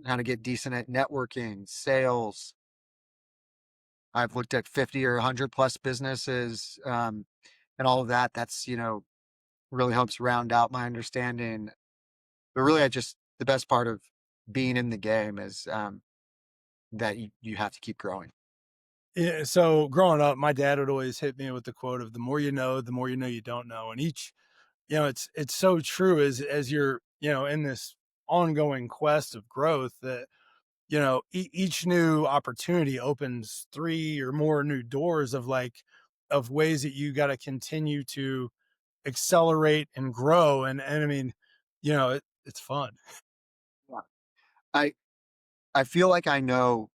how to get decent at networking, sales. I've looked at 50 or 100 plus businesses, and all of that. That's, really helps round out my understanding. But really, the best part of being in the game is that you have to keep growing. Yeah, so growing up, my dad would always hit me with the quote of the more you know you don't know. And each, it's so true as you're, in this ongoing quest of growth that, each new opportunity opens three or more new doors of of ways that you got to continue to accelerate and grow. And I mean, it's fun. Yeah. I I feel like I know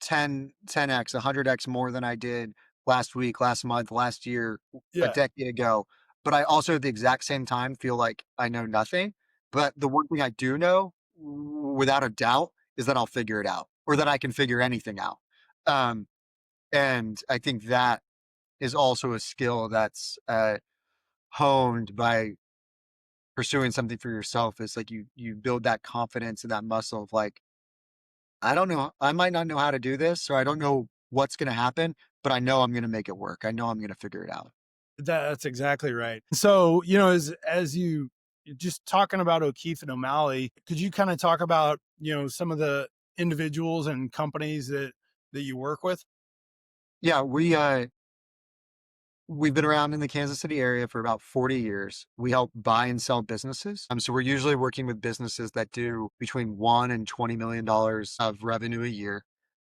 10x, 100x more than I did last week, last month, last year, a Yeah. decade ago. But I also at the exact same time feel like I know nothing. But the one thing I do know, without a doubt, is that I'll figure it out or that I can figure anything out. Um, and I think that is also a skill that's honed by pursuing something for yourself. Is like you build that confidence and that muscle of like, I don't know. I might not know how to do this, or I don't know what's going to happen, but I know I'm going to make it work. I know I'm going to figure it out. That's exactly right. So, as you just talking about O'Keefe and O'Malley, could you kind of talk about, some of the individuals and companies that you work with? Yeah, we've been around in the Kansas City area for about 40 years. We help buy and sell businesses. So we're usually working with businesses that do between $1 and $20 million of revenue a year.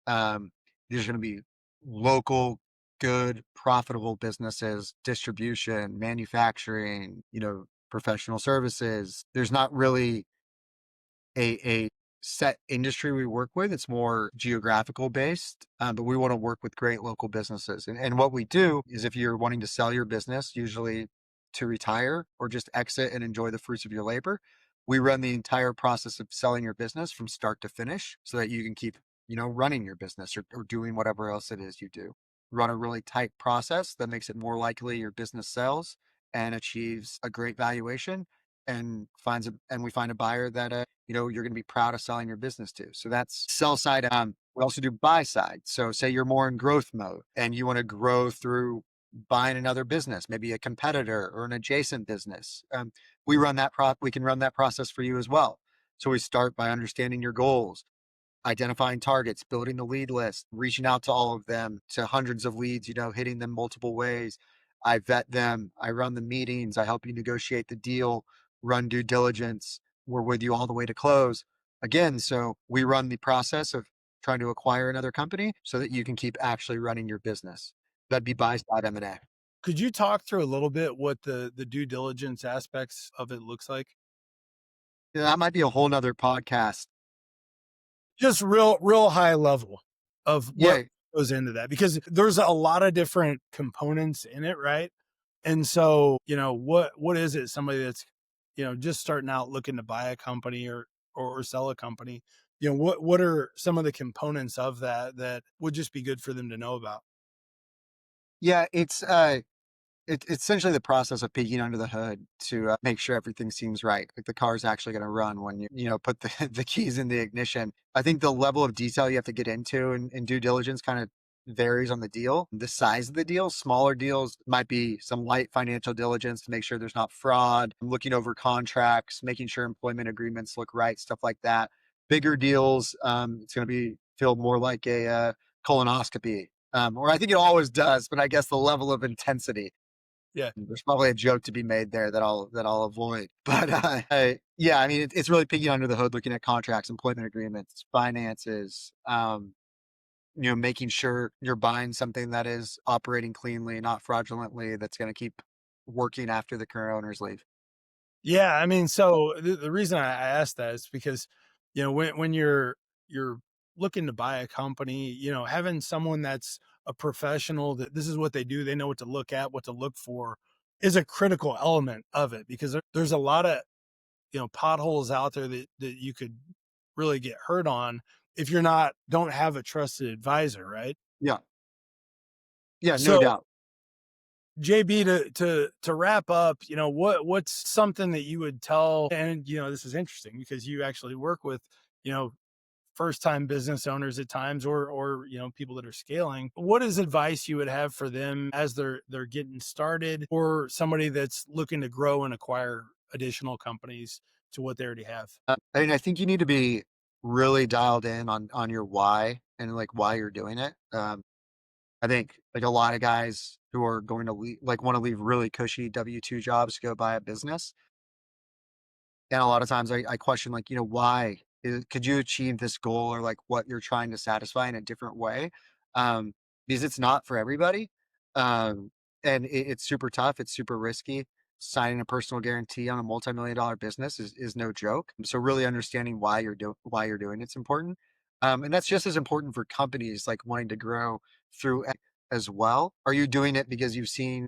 Um, these are going to be local, good, profitable businesses, distribution, manufacturing, professional services. There's not really a set industry we work with. It's more geographical based, but we want to work with great local businesses. And what we do is if you're wanting to sell your business, usually to retire or just exit and enjoy the fruits of your labor, we run the entire process of selling your business from start to finish so that you can keep, running your business or doing whatever else it is you do. Run a really tight process that makes it more likely your business sells and achieves a great valuation and we find a buyer that you're going to be proud of selling your business to. So that's sell side. We also do buy side. So say you're more in growth mode and you want to grow through buying another business, maybe a competitor or an adjacent business. We can run that process for you as well. So we start by understanding your goals, identifying targets, building the lead list, reaching out to all of them, to hundreds of leads, hitting them multiple ways. I vet them, I run the meetings, I help you negotiate the deal, run due diligence. We're with you all the way to close. Again, so we run the process of trying to acquire another company so that you can keep actually running your business. That'd be buy side M&A. Could you talk through a little bit what the due diligence aspects of it looks like? Yeah, that might be a whole nother podcast. Just real high level of what Yeah, goes into that, because there's a lot of different components in it, right? And so, what is it somebody that's, just starting out looking to buy a company or sell a company, what are some of the components of that would just be good for them to know about? yeah, it's essentially the process of peeking under the hood to make sure everything seems right. Like the car's actually going to run when you put the, the keys in the ignition. I think the level of detail you have to get into in due diligence kind of varies on the deal. The size of the deal, smaller deals might be some light financial diligence to make sure there's not fraud, looking over contracts, making sure employment agreements look right, stuff like that. Bigger deals, it's going to be feel more like a colonoscopy. Or I think it always does, but I guess the level of intensity, Yeah. there's probably a joke to be made there that I'll avoid. But yeah, I mean, it's really peeking under the hood, looking at contracts, employment agreements, finances. Making sure you're buying something that is operating cleanly, not fraudulently, that's going to keep working after the current owners leave. Yeah, I mean, so the reason I asked that is because, when you're looking to buy a company, having someone that's a professional, that this is what they do, they know what to look at, what to look for, is a critical element of it, because there's a lot of, potholes out there that you could really get hurt on if you're not don't have a trusted advisor, right? Yeah, yeah, no So doubt. JB, to wrap up, what's something that you would tell, and this is interesting because you actually work with, you know, first time business owners at times, or people that are scaling. What is advice you would have for them as they're getting started, or somebody that's looking to grow and acquire additional companies? to what they already have. I mean, I think you need to be really dialed in on your why and like why you're doing it. I think like a lot of guys who are going to leave, like want to leave really cushy W-2 jobs to go buy a business. And a lot of times I question like, why could you achieve this goal or like what you're trying to satisfy in a different way? Because it's not for everybody. Um, and it's super tough. It's super risky. Signing a personal guarantee on a multi-million dollar business is no joke. So really understanding why you're doing it's important. And that's just as important for companies like wanting to grow through as well. Are you doing it because you've seen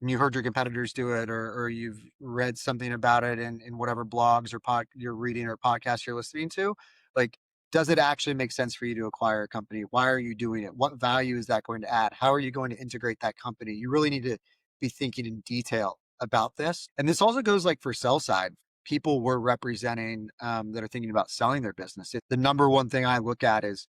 and you heard your competitors do it, or you've read something about it in whatever blogs or you're reading or podcasts you're listening to, like, does it actually make sense for you to acquire a company? Why are you doing it? What value is that going to add? How are you going to integrate that company? You really need to be thinking in detail about this. And this also goes like for sell side. People we're representing that are thinking about selling their business. The number one thing I look at is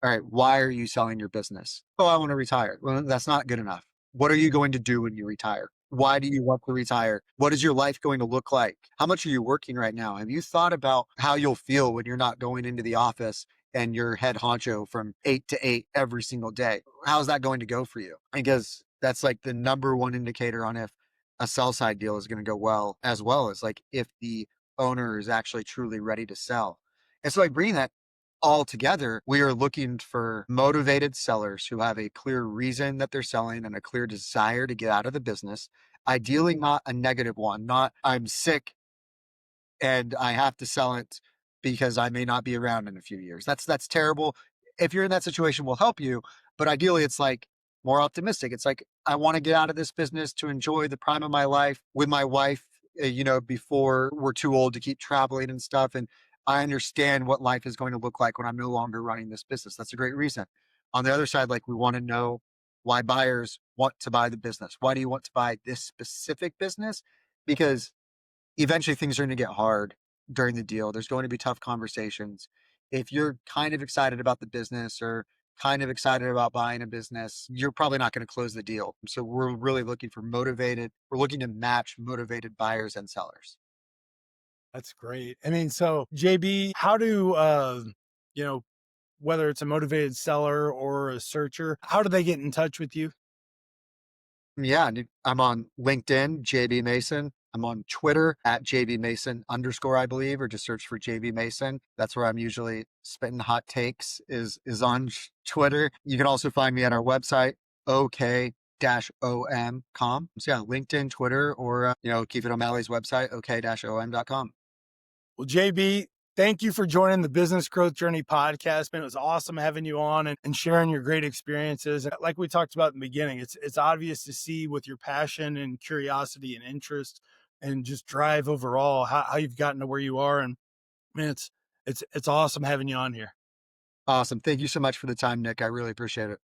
all right, why are you selling your business? Oh, I want to retire. Well, that's not good enough. What are you going to do when you retire? Why do you want to retire? What is your life going to look like? How much are you working right now? Have you thought about how you'll feel when you're not going into the office and you're head honcho from 8 to 8 every single day? How's that going to go for you? Because that's like the number one indicator on if a sell side deal is going to go well as like if the owner is actually truly ready to sell. And so like bringing that all together, we are looking for motivated sellers who have a clear reason that they're selling and a clear desire to get out of the business. Ideally, not a negative one, not I'm sick and I have to sell it because I may not be around in a few years. That's terrible. If you're in that situation, we'll help you. But ideally, it's like more optimistic. It's like I want to get out of this business to enjoy the prime of my life with my wife. Before we're too old to keep traveling and stuff. And I understand what life is going to look like when I'm no longer running this business. That's a great reason. On the other side, like we want to know why buyers want to buy the business. Why do you want to buy this specific business? Because eventually things are going to get hard during the deal. There's going to be tough conversations. If you're kind of excited about the business or kind of excited about buying a business, you're probably not going to close the deal. So we're looking to match motivated buyers and sellers. That's great. I mean, so JB, how do you know, whether it's a motivated seller or a searcher, how do they get in touch with you? Yeah, I'm on LinkedIn, JB Mason. I'm on Twitter at JB Mason underscore, I believe, or just search for JB Mason. That's where I'm usually spitting hot takes is on Twitter. You can also find me at our website, ok-om.com. So yeah, LinkedIn, Twitter, or, Keith O'Malley's website, ok-om.com. Well, JB, thank you for joining the Business Growth Journey podcast, man. It was awesome having you on and sharing your great experiences. And like we talked about in the beginning, it's obvious to see with your passion and curiosity and interest and just drive overall how you've gotten to where you are. And man, it's awesome having you on here. Awesome. Thank you so much for the time, Nick. I really appreciate it.